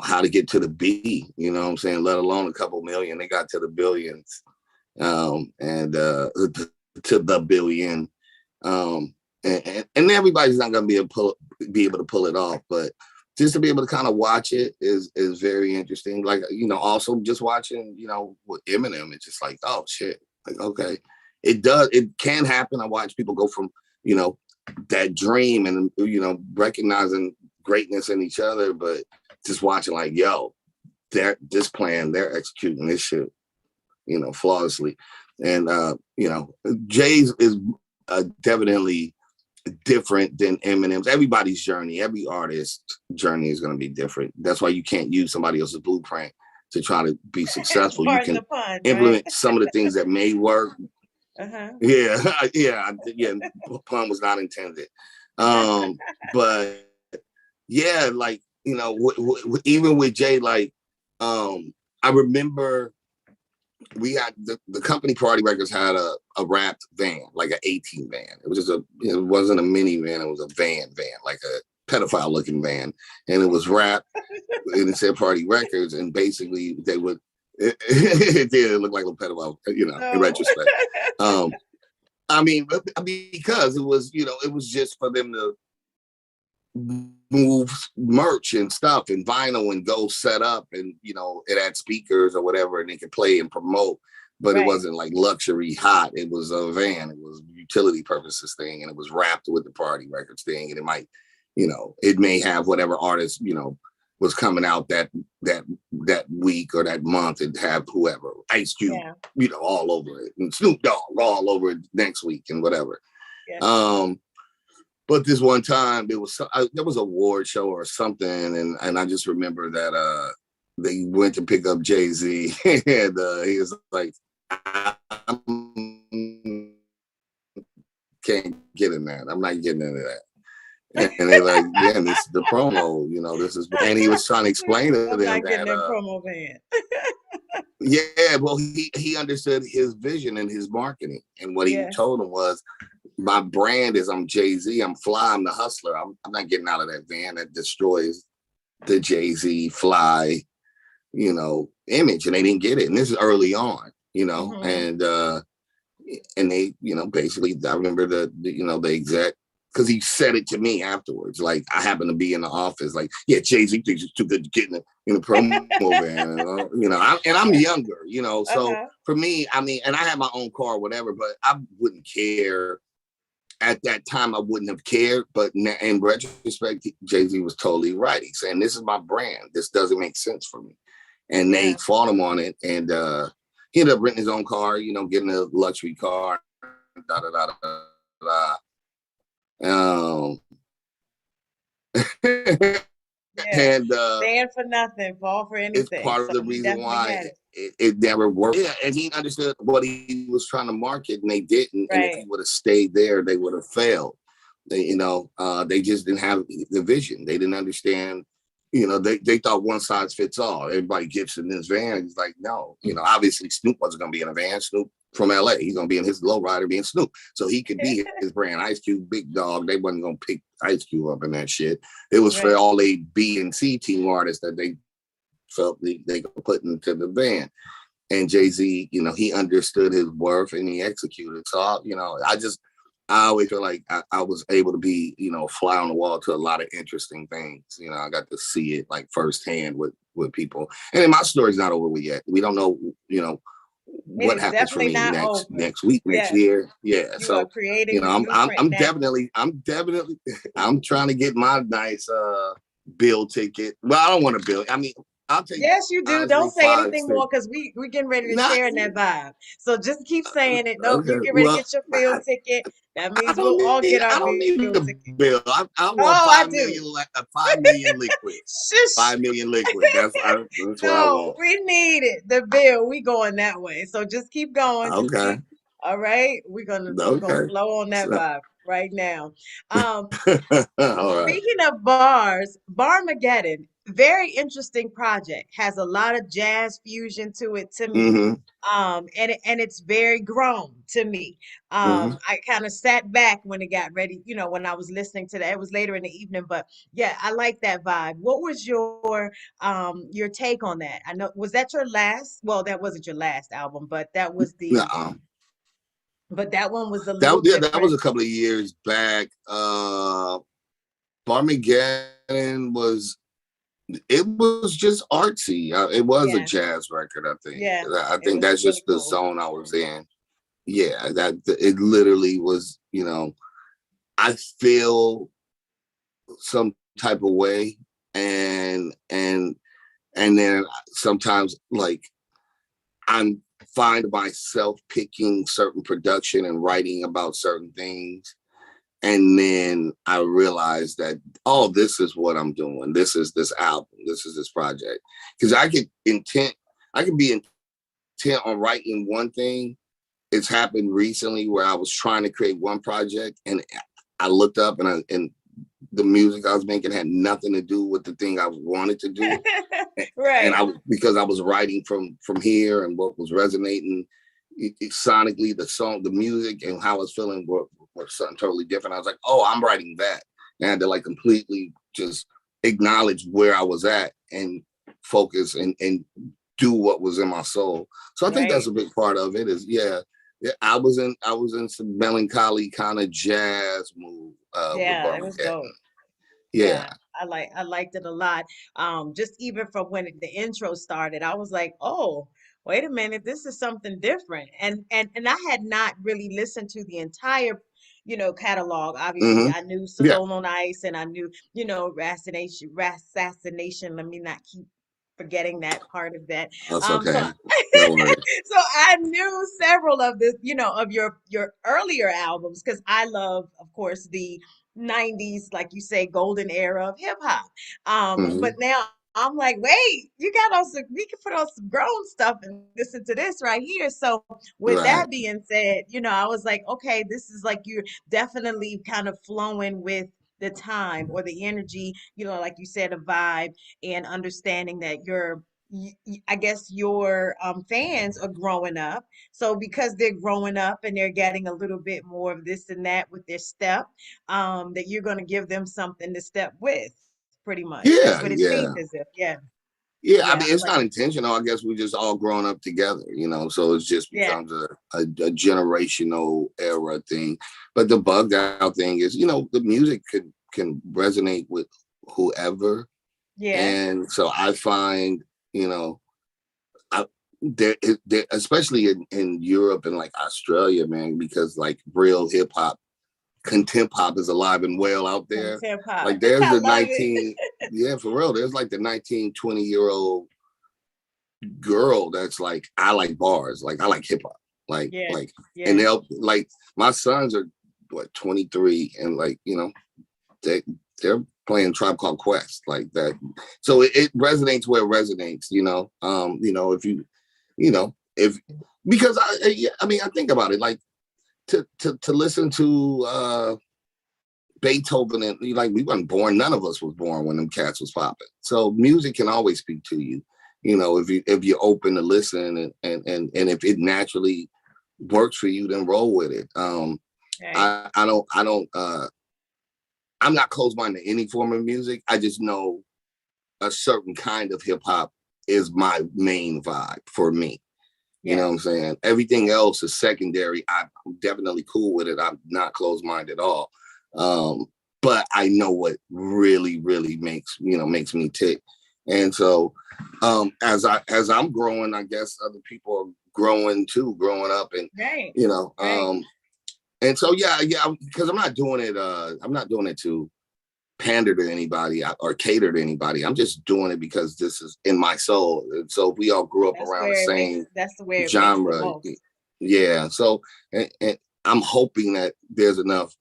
how to get to the B, what I'm saying? Let alone a couple million, they got to the billions, and to the billion. And everybody's not going to be able to pull it off, but just to be able to kind of watch it is very interesting. Like, also just watching, with Eminem, it's just like, oh shit, like, okay, it can happen. I watch people go from, that dream and, recognizing greatness in each other, but just watching like, yo, they're executing this shit, flawlessly. And, Jay's is definitely different than Eminem's. Everybody's journey, every artist's journey is going to be different. That's why you can't use somebody else's blueprint to try to be successful. You can implement some of the things that may work. Yeah. Pun was not intended. But yeah, like, even with Jay, like, I remember we had the company Party Records had a wrapped van, like an 18 van. It was just it wasn't a minivan, it was a van, like a pedophile looking van. And it was wrapped and it said Party Records. And basically they would, it did look like a pedophile, in retrospect. Because it was, it was just for them to move merch and stuff and vinyl and go set up, and it had speakers or whatever and they could play and promote, but It wasn't like luxury hot. It was a van, it was utility purposes thing, and it was wrapped with the Party Records thing, and it might, it may have whatever artist was coming out that week or that month, and have whoever, Ice Cube, all over it, and Snoop Dogg all over it next week and whatever. But this one time there was an award show or something, and I just remember that they went to pick up Jay-Z, and he was like, I can't get in that. I'm not getting into that. And they're like, yeah, this is the promo, this is, and he was trying to explain to I'm them not getting that, that promo van. yeah, well, he understood his vision and his marketing. And what he Yeah. told him was, my brand is I'm Jay-Z, I'm fly, I'm the hustler. I'm not getting out of that van that destroys the Jay-Z fly, image. And they didn't get it. And this is early on, Hmm. and they, basically, I remember the exec, because he said it to me afterwards. Like, I happened to be in the office, like, yeah, Jay-Z thinks it's too good to get in a promo van, and I'm younger, so Uh-huh. for me, I mean, and I had my own car, whatever, but I wouldn't care. At that time, I wouldn't have cared, but in retrospect, Jay-Z was totally right. He's saying, this is my brand. This doesn't make sense for me. And they Yeah. fought him on it. And he ended up renting his own car, getting a luxury car, da da da da da. Yeah. And Stand for nothing, fall for it's anything. part of So the he reason definitely why had it. it never worked. Yeah, and he understood what he was trying to market, and they didn't. And if he Right. would have stayed there, they would have failed. They just didn't have the vision. They didn't understand. They thought one size fits all. Everybody gets in this van. He's like, no. Obviously Snoop wasn't going to be in a van. Snoop from LA. He's going to be in his lowrider being Snoop. So he could be his brand. Ice Cube, Big Dog. They wasn't going to pick Ice Cube up in that shit. It was for Right. all they B and C team artists that they felt they could put into the band. And Jay-Z, he understood his worth and he executed. So, I always feel like I was able to be, fly on the wall to a lot of interesting things. I got to see it like firsthand with people. And then my story's not over with yet. We don't know, It what is happens for definitely me not over. next week, next Yes. year. Yeah. You are So, creating the I'm blueprint I'm now. definitely I'm trying to get my nice bill ticket. Well, I don't want to bill. I mean, I'll take Yes, you do. honestly Don't say five, anything six. more because we getting ready to Not share in that vibe. So just keep saying it. Nope, you okay. get ready to Well, get your field ticket. That I means don't we'll all need get our I don't need bill the ticket. bill. I want Oh, I 5 million, do. 5 million liquid. Shush. 5 million liquid. That's what I No, want. we need it. The bill. We going that way. So just keep going. Just Okay. keep. All right. We're gonna Okay. flow on that So, vibe right now. Um, all right. Speaking of bars, Barmageddon, very interesting project. Has a lot of jazz fusion to it to me. Mm-hmm. And it's very grown to me. Mm-hmm. I kind of sat back when it got ready, when I was listening to that. It was later in the evening, but yeah, I like that vibe. What was your take on that? I know, was that your last? Well, that wasn't your last album, but Uh-uh. that one was a That little yeah, that was different. a couple of years back. Barmageddon was just artsy. It was a Yeah, jazz record, I think. yeah, I it think was that's really just the cool. zone I was in. Yeah, that it literally was, I feel some type of way, and then sometimes, like, I'm find myself picking certain production and writing about certain things. And then I realized that, oh, this is what I'm doing. This is this album. This is this project. Because I could be intent on writing one thing. It's happened recently where I was trying to create one project and I looked up and the music I was making had nothing to do with the thing I wanted to do. And Right. because I was writing from here and what was resonating sonically, the song, the music, and how I was feeling were something totally different. I was like, oh, I'm writing that. And I had to like completely just acknowledge where I was at and focus and do what was in my soul. So I think that's Right. a big part of it. Is yeah. I was in some melancholy kind of jazz mood with Yeah, it was Barmageddon. dope. Yeah. Yeah, I liked it a lot. Just even from when the intro started, I was like, "Oh, wait a minute, this is something different." And I had not really listened to the entire, catalog. Obviously, Hmm. I knew Yeah. Stone on Ice and I knew, Rassassination. Let me not keep forgetting that part of that. That's So okay. No worries. so I knew several of this, of your earlier albums because I love, of course, the 90s, like you say, golden era of hip hop. But Hmm. now I'm like, wait, you got on some, we can put on some grown stuff and listen to this right here. So with Right. that being said, I was like, okay, this is like you're definitely kind of flowing with the time or the energy, like you said, a vibe, and understanding that I guess your fans are growing up. So because they're growing up and they're getting a little bit more of this and that with their step, that you're going to give them something to step with, pretty much. That's what Yeah, it seems yeah. as if. Yeah, Yeah, I yeah, mean, I it's like. not intentional. I guess we just all grown up together, so it just Yeah, becomes a generational era thing. But the bugged out thing is, the music can resonate with whoever. yeah, And so I find, you know, I, there, especially in Europe and like Australia, man, because like real hip hop, contempt pop is alive and well out some there. hip hop. Like there's I the love it. 19, yeah, for real. There's like the 19, 20-year-old girl that's like, I like bars, like I like hip hop, Yeah, and yeah. they'll like my sons are what 23, and like they they're playing Tribe Called Quest like that, so it resonates where it resonates, if if because I mean I think about it like to listen to Beethoven, and like we weren't born, none of us was born when them cats was popping. So music can always speak to you, if you're open to listen, and if it naturally works for you, then roll with it. Right. I don't I'm not closed minded to any form of music. I just know a certain kind of hip hop is my main vibe for me. You know Yeah, what I'm saying? Everything else is secondary. I'm definitely cool with it. I'm not closed minded at all. Um, but I know what really, really makes me tick. And so as I'm growing, I guess other people are growing too, growing up, and right, you know, right. um, and so yeah, because I'm not doing it to pander to anybody or cater to anybody. I'm just doing it because this is in my soul. And so we all grew up around the same That's the way it makes the genre. most. Yeah. So, and I'm hoping that there's enough.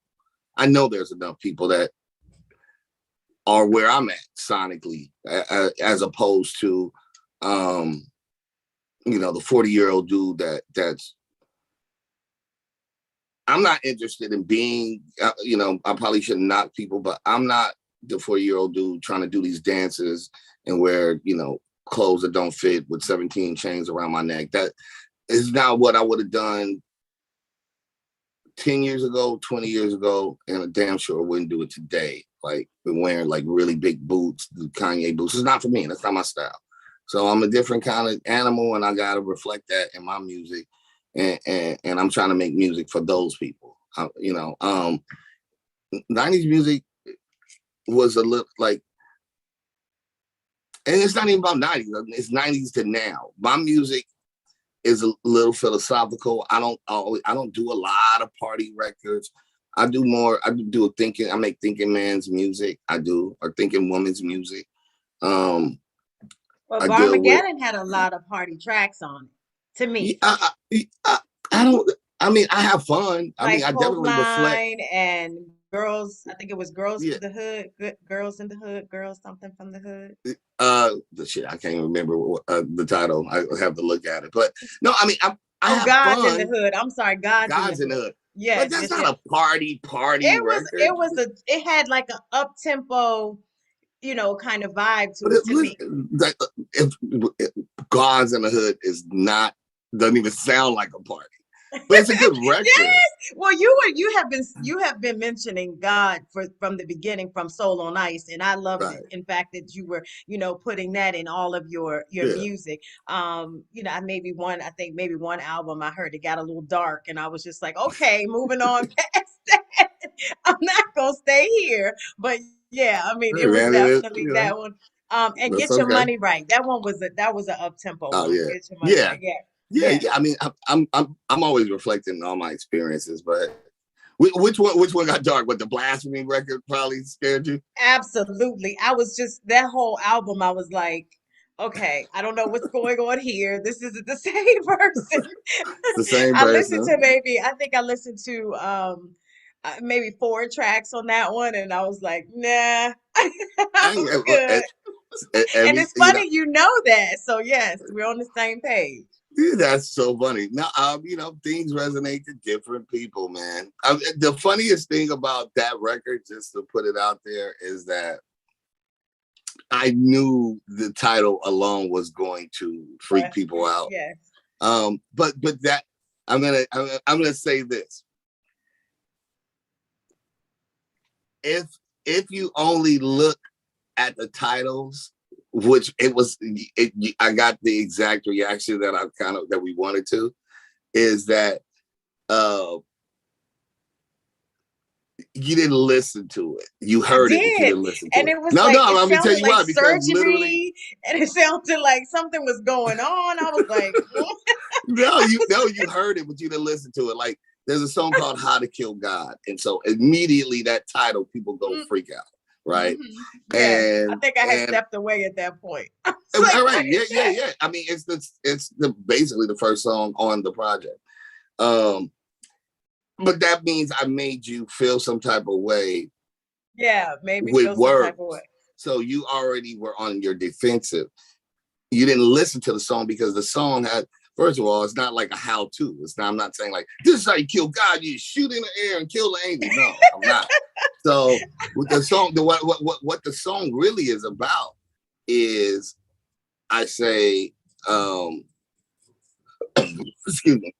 I know there's enough people that are where I'm at sonically, as opposed to, um, the 40-year-old dude that's. I'm not interested in being. I probably shouldn't knock people, but I'm not the 40-year-old dude trying to do these dances and wear clothes that don't fit with 17 chains around my neck. That is not what I would have done 10 years ago, 20 years ago, and a damn sure wouldn't do it today. Like, been wearing like really big boots, the Kanye boots. It's not for me. That's not my style. So I'm a different kind of animal, and I got to reflect that in my music. And I'm trying to make music for those people. 90s music was a little like, and it's not even about 90s. It's 90s to now. My music is a little philosophical. I don't do a lot of party records. I do a thinking, I make thinking man's music. I do, or thinking woman's music. Um, Well, I deal with, Barmageddon had a lot of party tracks on it, to yeah, me. I don't, I mean, I have fun. I mean, Like I Hope definitely reflect. Line and Girls, I think it was Girls to Yeah. the Hood, Good Girls in the Hood, Girls something from the Hood. The shit, I can't remember the title. I have to look at it. But no, I mean, I Oh, have God's in the fun. Hood. I'm sorry, God's in the God's in the Hood. hood. But Yes, that's yes, not yes. a party record. It had like an up tempo, kind of vibe to But it to me. if God's in the hood is not, doesn't even sound like a party. But it's a good record. Yes. Well, you have been mentioning God from the beginning, from Soul on Ice, and I loved it. Right. In fact, that you were putting that in all of your Yeah. music. I think maybe one album I heard it got a little dark, and I was just like, okay, moving on past that. I'm not gonna stay here, but yeah, I mean, Hey it was man, it is, definitely that one. And that's Get Your okay. Money Right. That was a up tempo Oh one. yeah. Get Your Money Yeah. Right. Yeah, Yeah, yeah. yeah. I mean, I'm always reflecting on all my experiences, but which one got dark? What, the blasphemy record probably scared you? Absolutely. I was just that whole album, I was like, okay, I don't know what's going on here. This isn't the same person. It's the same I listened to person. I think I listened to maybe four tracks on that one, and I was like, nah, I'm I, good. And every it's funny you know that. So yes, we're on the same page. That's so funny. Now, things resonate to different people, man. The funniest thing about that record, just to put it out there, is that I knew the title alone was going to freak Yes, people out. yes. But that I'm gonna say this: if you only look at the titles, which I got the exact reaction that we wanted to, is that you didn't listen to it. You I heard it, but you did. didn't listen to And it. it was No, like, it I'm gonna tell sounded you like why. Because literally, surgery and it sounded like something was going on. I was like, you heard it, but you didn't listen to it. Like there's a song called "How to Kill God," and so immediately that title, people go freak out, right? mm-hmm. Yes. I And think I had and stepped away at that point. I was like, all what right, is that? yeah. I mean, it's the basically the first song on the project. Um, but that means I made you feel some type of way Yeah, made me with feel some type of words. way. So you already were on your defensive. You didn't listen to the song because the song had, first of all, it's not like a how-to. I'm not saying like, this is how you kill God, you shoot in the air and kill the angel. No, I'm not. So with the song, what the song really is about is, I say, excuse me,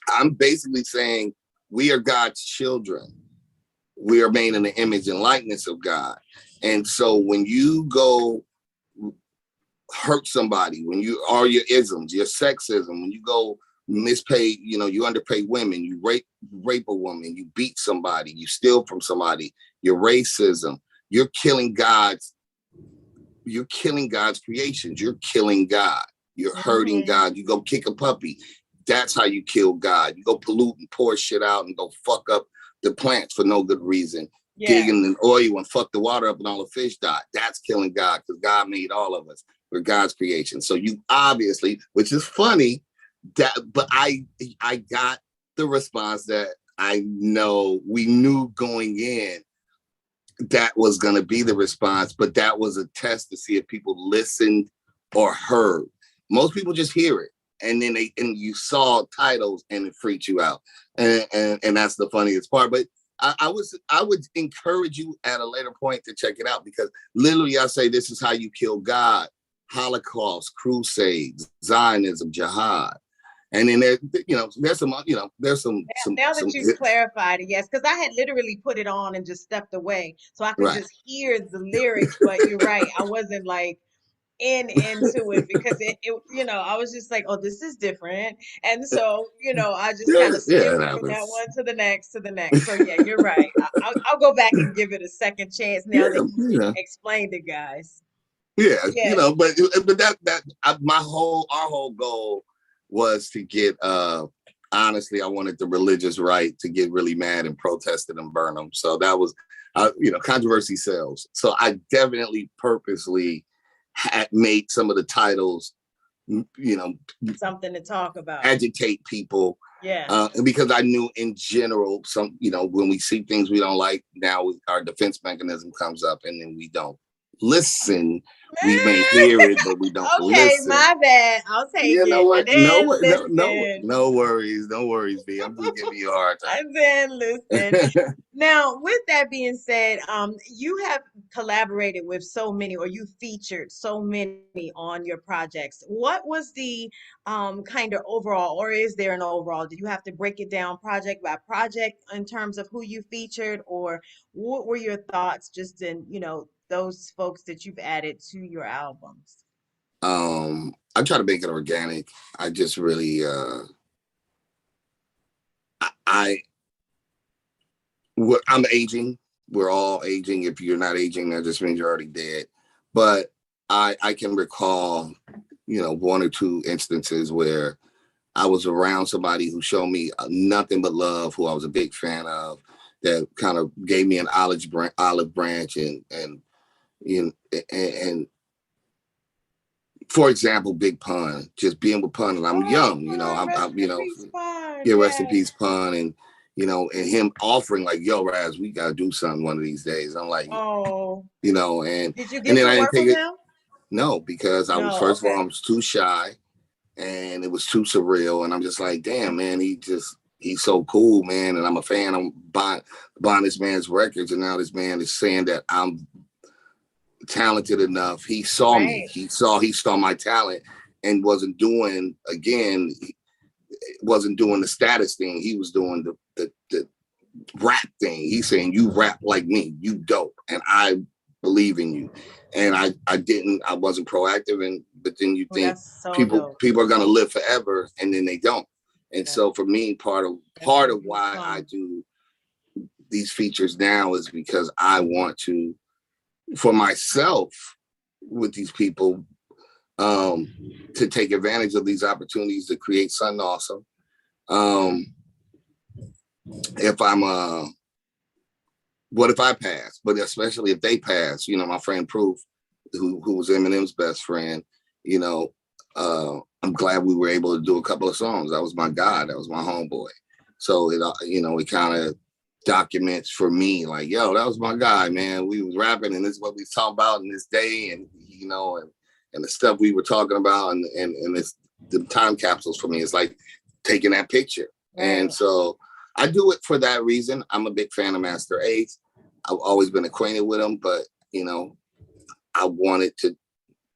I'm basically saying we are God's children. We are made in the image and likeness of God. And so when you go hurt somebody, when you are your isms, your sexism, when you go mispay, you underpay women, you rape a woman, you beat somebody, you steal from somebody, your racism, you're killing God's creations. You're killing God. You're hurting God. You go kick a puppy. That's how you kill God. You go pollute and pour shit out and go fuck up the plants for no good reason. Yeah. Digging in oil and fuck the water up and all the fish die. That's killing God because God made all of us. We're God's creation. So you obviously, which is funny, but I got the response that I know we knew going in that was going to be the response, but that was a test to see if people listened or heard. Most people just hear it, and then you saw titles and it freaked you out, and that's the funniest part. But I would encourage you at a later point to check it out because literally I say this is how you kill God: Holocaust, crusades, Zionism, jihad. And then there's some. Now that you've clarified it, yes, because I had literally put it on and just stepped away so I could right. just hear the lyrics. But you're right, I wasn't like into it because I was just like, oh, this is different, and so I just kind of Yeah, skipped that from that was. one to the next to the next. So yeah, you're right. I'll go back and give it a second chance now that you Yeah. explained it, guys. Yeah, Yeah. but our whole goal was to get honestly, I wanted the religious right to get really mad and protest it and burn them. So that was controversy sells. So I definitely purposely had made some of the titles Something to talk about. agitate people. Yeah. Because I knew in general, when we see things we don't like, now our defense mechanism comes up and then we don't listen. We may hear it, but we don't Okay, listen. my bad. I'll take You know it. I what? didn't listen. No worries. No worries, B. I'm just giving you a hard I didn't listen. time. Now, with that being said, you have collaborated with so many, or you featured so many on your projects. What was the kind of overall, or is there an overall? Did you have to break it down project by project in terms of who you featured, or what were your thoughts just in, those folks that you've added to your albums? I try to make it organic. I just really I I'm aging. We're all aging. If you're not aging, that just means you're already dead. But I can recall, one or two instances where I was around somebody who showed me nothing but love, who I was a big fan of, that kind of gave me an olive branch, and for example, Big Pun, just being with Pun, and I'm Oh, young, fun. Rest in peace, fun. yeah, rest in Yes. peace, Pun, and him offering like, yo, Raz, we gotta do something one of these days. I'm like, Oh, and did you and get then to I didn't work take with it. him? No, because I was No, first of all, I okay. was too shy. and it was too surreal. And I'm just like, damn, man, he's so cool, man. And I'm a fan. I'm buying this man's records, and now this man is saying that I'm talented enough. He saw me. Right. He saw my talent, and wasn't doing the status thing. He was doing the rap thing. He's saying, you rap like me, you dope, and I believe in you. And I wasn't proactive. And but then you Oh, think that's so people dope. are gonna live forever, and then they don't. And That's so for me, that's part where of you why I come. do these features now is because I want to, for myself, with these people, um, to take advantage of these opportunities to create something awesome. Um, if I'm what if I pass? But especially if they pass, my friend Proof, who was Eminem's best friend, you know, I'm glad we were able to do a couple of songs. That was my guy. That was my homeboy. So it kind of documents for me, like, yo, that was my guy, man. We was rapping, and this is what we was talking about in this day, and and the stuff we were talking about, and it's the time capsules for me. It's like taking that picture, Right. and so I do it for that reason. I'm a big fan of Master Ace. I've always been acquainted with him, but I wanted to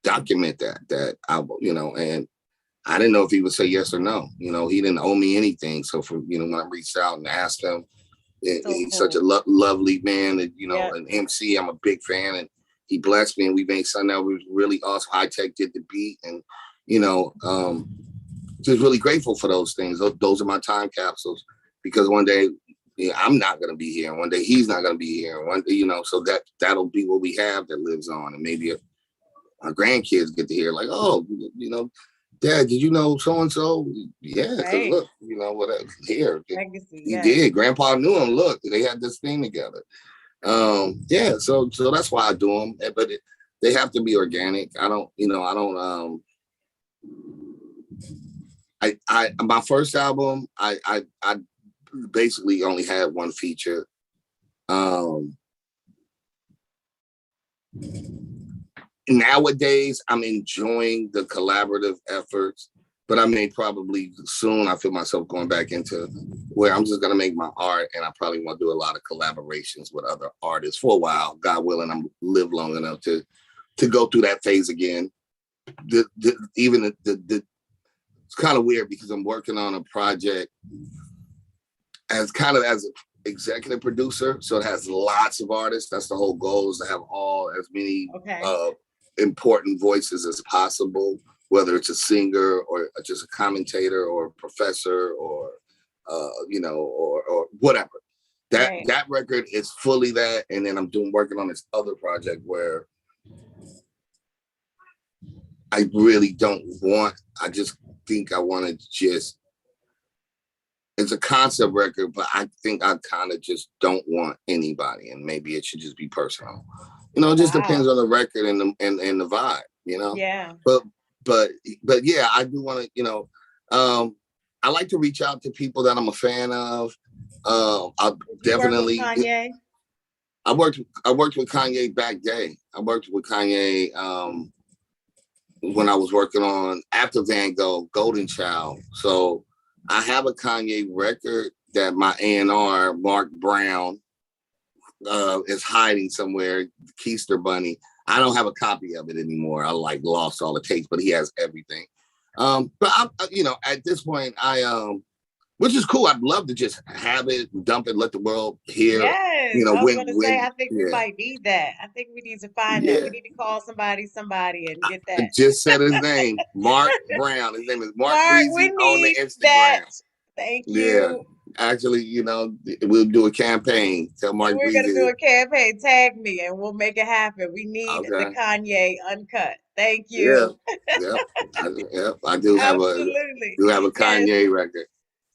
document and I didn't know if he would say yes or no. He didn't owe me anything. So when I reached out and asked him, So he's such a cool. lovely man, and Yeah. an MC. I'm a big fan, and he blessed me, and we made something that was really awesome. High Tech did the beat, and just really grateful for those things. Those are my time capsules, because one day, I'm not going to be here, and one day he's not going to be here. One day, so that'll be what we have that lives on, and maybe our grandkids get to hear, like, oh, Dad, did you know so and so? Yeah, because Right. look, what here Legacy. he Yes. did. Grandpa knew him. Look, they had this thing together. Yeah, so that's why I do them, but they have to be organic. I don't. I my first album, I basically only had one feature. Um, Nowadays, I'm enjoying the collaborative efforts, but I may probably soon, I feel myself going back into where I'm just going to make my art, and I probably want to do a lot of collaborations with other artists for a while. God willing, I'm live long enough to go through that phase again. It's kind of weird because I'm working on a project as an executive producer, so it has lots of artists. That's the whole goal, is to have as many Okay. uh, important voices as possible, whether it's a singer or just a commentator or a professor or or whatever. Right. That record is fully that, and then I'm working on this other project where I really don't want. I just think I want to just. It's a concept record, but I think I kind of just don't want anybody, and maybe it should just be personal. It just depends Wow. on the record and the vibe. Yeah. But but yeah, I do want to. I like to reach out to people that I'm a fan of. I Did you work with definitely. Kanye? I worked with Kanye back day. I worked with Kanye when I was working on after Van Gogh, Golden Child. So I have a Kanye record that my A&R, Mark Brown, is hiding somewhere, Keister Bunny. I don't have a copy of it anymore. I lost all the tapes, but he has everything. But at this point, which is cool. I'd love to just have it, dump it, let the world hear. Yes. I was going to say, When, I think we yeah, might need that. I think we need to find that. We yeah. need to call somebody and get I that. just said his name, Mark Brown. His name is Mark Mark, we Breezy on the need that. Instagram. Thank Yeah, you. actually, we'll do a campaign. Tell Mark We're going to do Breezy. a campaign. Tag me and we'll make it happen. We need the Okay. Kanye uncut. Thank Yeah. you. Yep. I do have Absolutely. a Yes. Kanye record.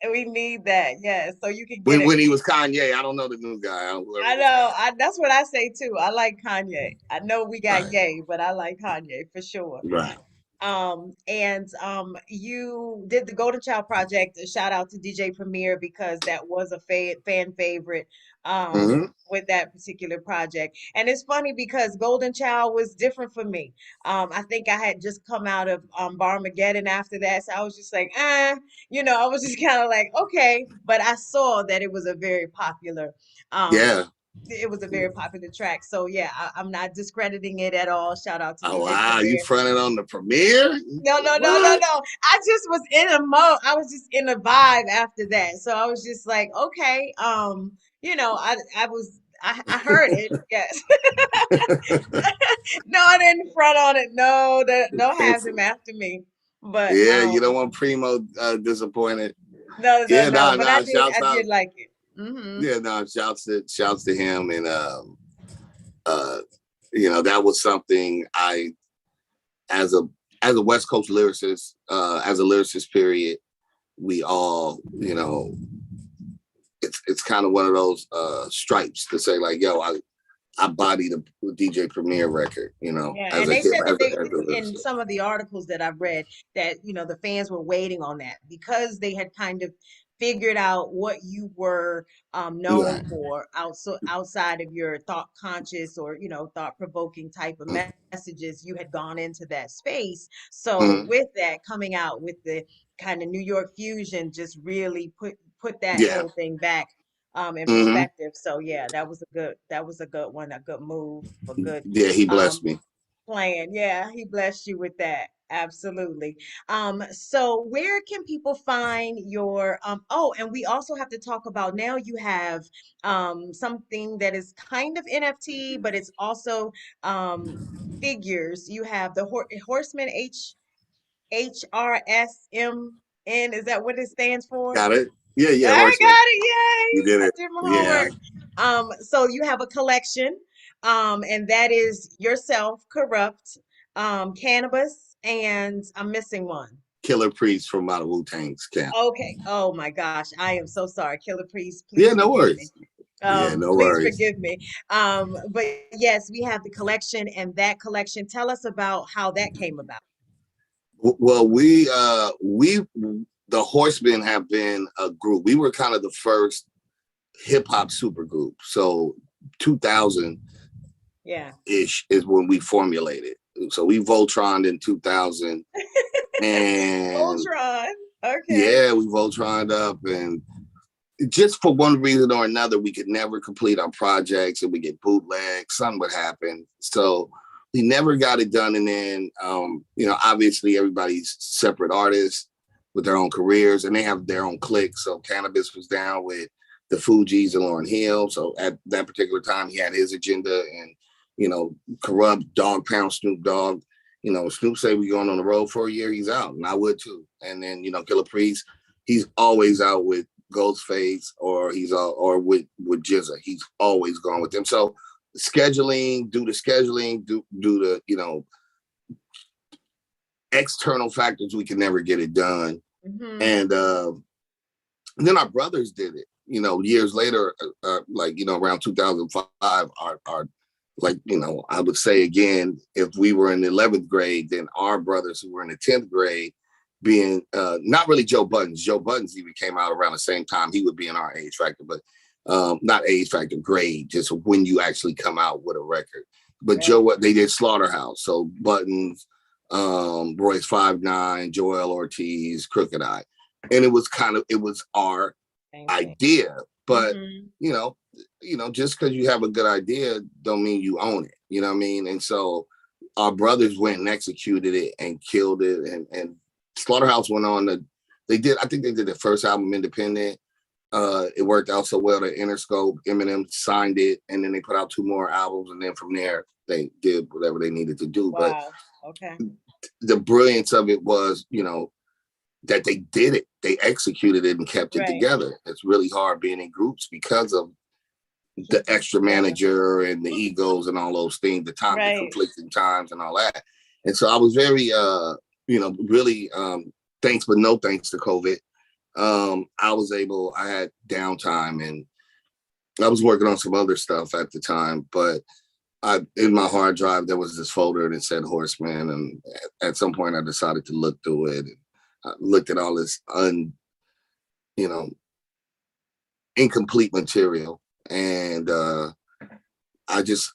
And we need that. Yes. So you can get When it. he was Kanye, I don't know the new guy. Whoever I was know. Kanye. That's what I say too. I like Kanye. I know we got Right. Ye, but I like Kanye for sure. Right. You did the Golden Child project. A shout out to DJ Premier because that was a fan favorite. Mm-hmm. with that particular project. And it's funny because Golden Child was different for me. I think I had just come out of Barmageddon after that, so I was just like, I was just kind of like, okay. But I saw that it was a very popular, um, Yeah. it was a very popular track. So yeah, I'm not discrediting it at all. Shout out to Oh DJ wow, you Premier. fronted on the premiere? No, no, no, no, What? no. I just was in a mode. I was just in a vibe after that. So I was just like, okay, I heard it. Yes. No, I didn't front on it. No, don't have him after me. But Yeah, you don't want Primo disappointed. no, no, Yeah, no. nah, But nah. I Shouts out. did like it. Hmm. Yeah, nah. Shouts to him, and uh, that was something I, as a West Coast lyricist, as a lyricist, period. We all, it's kind of one of those stripes to say like, yo, I bodied a DJ Premier record, Yeah, as and a they hip said as that a, they as a in lyricist. some of the articles that I've read that the fans were waiting on that because they had kind of figured out what you were known Right. for outside of your thought conscious or thought provoking type of messages. You had gone into that space, so Mm-hmm. with that coming out with the kind of New York fusion, just really put that Yeah. whole thing back in Mm-hmm. perspective. So yeah, that was a good one, a good move, a good Yeah, he blessed um me. plan. Yeah, he blessed you with that. Absolutely. So where can people find your oh, and we also have to talk about now you have something that is kind of NFT, but it's also figures. You have the Horseman HRSMN. Is that what it stands for? Got it? Yeah, yeah, I Horseman. got it. You Yay. did I it. did my Yeah. homework. So you have a collection, and that is yourself, corrupt, cannabis, and I'm missing one. Killer Priest from out of Wu-Tang's camp. Okay. Oh my gosh. I am so sorry. Killer Priest, Yeah, please no forgive me. worries. Yeah, no Please worries. forgive me. But yes, we have the collection and that collection. Tell us about how that came about. Well, the Horsemen have been a group. We were kind of the first hip hop super group. So 2000 Yeah. ish is when we formulated. So we Voltroned in 2000, and Ultron. Okay. yeah, we Voltroned up, and just for one reason or another, we could never complete our projects, and we get bootlegs. Something would happen, so we never got it done. And then, obviously, everybody's separate artists with their own careers, and they have their own cliques. So Cannabis was down with the Fugees and Lauryn Hill. So at that particular time, he had his agenda, and Corrupt, Dog Pound, Snoop Dogg. Snoop say we going on the road for a year, he's out, and I would too. And then Killer Priest, he's always out with Ghostface, or he's or with Jizza. He's always gone with them. So scheduling, due to scheduling, due to external factors, we can never get it done. Hmm. And then our brothers did it. Years later, around 2005, our I would say again, if we were in the 11th grade, then our brothers who were in the 10th grade, being not really Joe Buttons. Joe Buttons even came out around the same time. He would be in our age factor, but not age factor, grade, just when you actually come out with a record. But Right. they did Slaughterhouse. So Buttons, Royce 5'9", Joel Ortiz, Crooked Eye. And it was our Same thing. idea. But, Hmm. you know, just because you have a good idea don't mean you own it. You know what I mean? And so our brothers went and executed it and killed it. And Slaughterhouse went on I think they did their first album independent. It worked out so well that Interscope, Eminem signed it, and then they put out 2 more albums, and then from there they did whatever they needed to do. But Wow. Okay. the brilliance of it was, that they did it. They executed it and kept it Right. together. It's really hard being in groups because of the Keeping it extra together. manager and the egos and all those things, the Right. conflicting times and all that. And so I was very, really thanks, but no thanks to COVID. I had downtime, and I was working on some other stuff at the time, but in my hard drive, there was this folder that said Horseman. And at some point I decided to look through it, and I looked at all this you know, incomplete material. and I just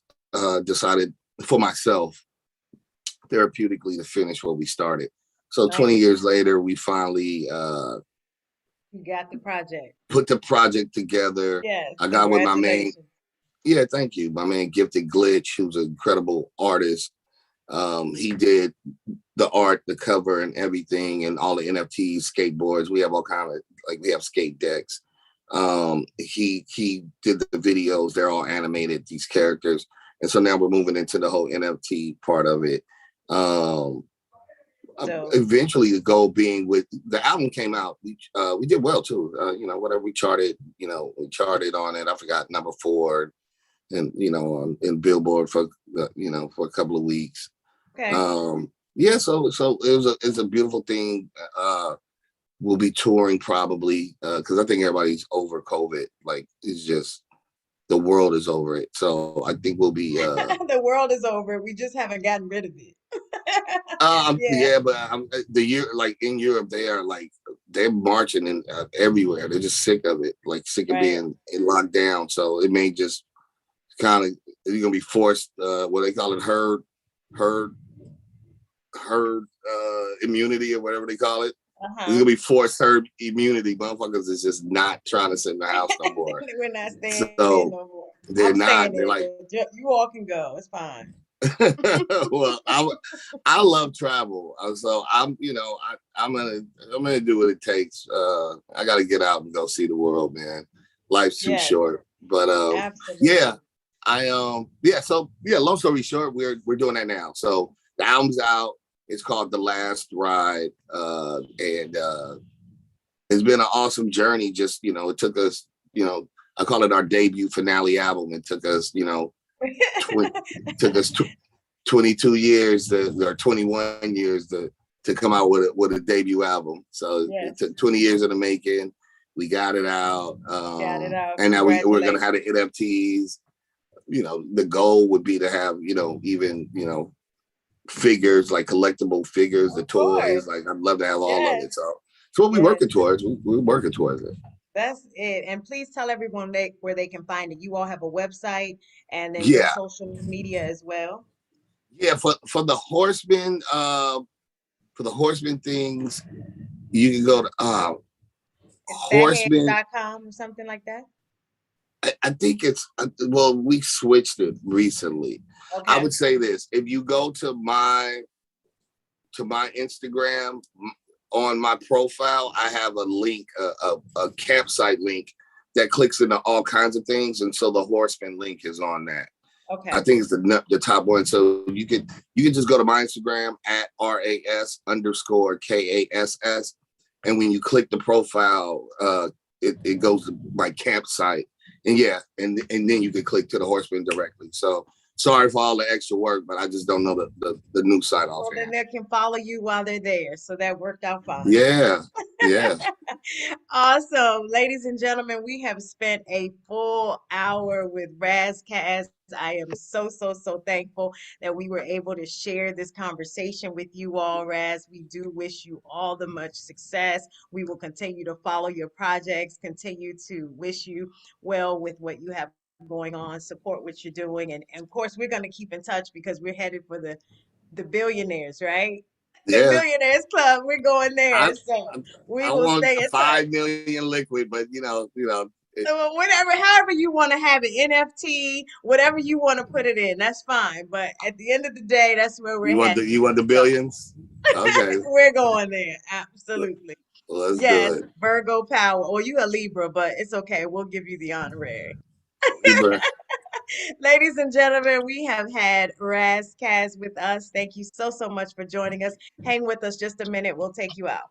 decided for myself therapeutically to finish what we started. So 20 Nice. years later, we finally You got the project. put the project together. Yes. I got with my main, Congratulations. yeah, thank you, my man Gifted Glitch, who's an incredible artist. He did the art, the cover, and everything, and all the NFTs, skateboards. We have all kind of like we have skate decks. He did the videos. They're all animated. These characters, and so now we're moving into the whole NFT part of it. Um, So, Eventually, the goal being with the album came out, we did well too. Whatever we charted, we charted on it. I forgot number 4, and in Billboard for for a couple of weeks. okay. Yeah, so it's a beautiful thing. We'll be touring probably because I think everybody's over COVID. Like it's just the world is over it. So I think we'll be. The world is over. We just haven't gotten rid of it. Yeah. Yeah, but the year like in Europe, they're marching in everywhere. They're just sick of it, like sick of Right. being in lockdown. So it may just kind of you're gonna be forced. What they call it, herd herd immunity or whatever they call it. It's Uh-huh. gonna be forced herd immunity. Motherfuckers is just not trying to sit in the house no more. We're not staying no So more. I'm they're staying not. They're there. like, You all can go. It's fine. well, I love travel, so I'm gonna do what it takes. I got to get out and go see the world, man. Life's too Yes, short. But absolutely. yeah, yeah. So yeah, long story short, we're doing that now. So the album's out. It's called The Last Ride, and it's been an awesome journey. Just it took us, I call it our debut finale album. It took us, tw- took us 22 years or 21 years to come out with a debut album. So it Yes, took 20 years in the making. We got it out, got it out. and now we're gonna have Congratulations. the NFTs. The goal would be to have even figures like collectible figures, the Of course. toys. Like I'd love to have all of Yes, it. So it's what we're yes. working towards. We're working towards it. That's it. And please tell everyone where they can find it. You all have a website and then your Yeah, social media as well. yeah. For the horseman things, you can go to It's horseman. fatheads.com or something like that. I think it's well, we switched it recently. I Okay. would say this: if you go to my Instagram on my profile, I have a link, a campsite link that clicks into all kinds of things, and so the horseman link is on that. I Okay. think it's the top one. So you can just go to my Instagram at RAS_KASS. And when you click the profile, it goes to my campsite. And yeah, and then you can click to the horseman directly. So sorry for all the extra work, but I just don't know the new site Well, then offhand. they can follow you while they're there. So that worked out fine. Yeah, yeah, Awesome. Ladies and gentlemen, we have spent a full hour with Raz Cass. I am so, so, so thankful that we were able to share this conversation with you all, Raz. We do wish you all the much success. We will continue to follow your projects, continue to wish you well with what you have going on, support what you're doing. And of course, we're going to keep in touch because we're headed for the billionaires, right? The yeah. billionaires club. We're going there. I So we I will want stay in touch. 5 million liquid, but So whatever, however you want to have it, NFT, whatever you want to put it in, that's fine. But at the end of the day, that's where we're headed. you want the So billions? Okay, we're going there. Absolutely. well, let's do Yes, it. Virgo power. Or you a Libra, but it's okay. We'll give you the honorary. Libra. Ladies and gentlemen, we have had Raz Kaz with us. Thank you so, so much for joining us. Hang with us just a minute. We'll take you out.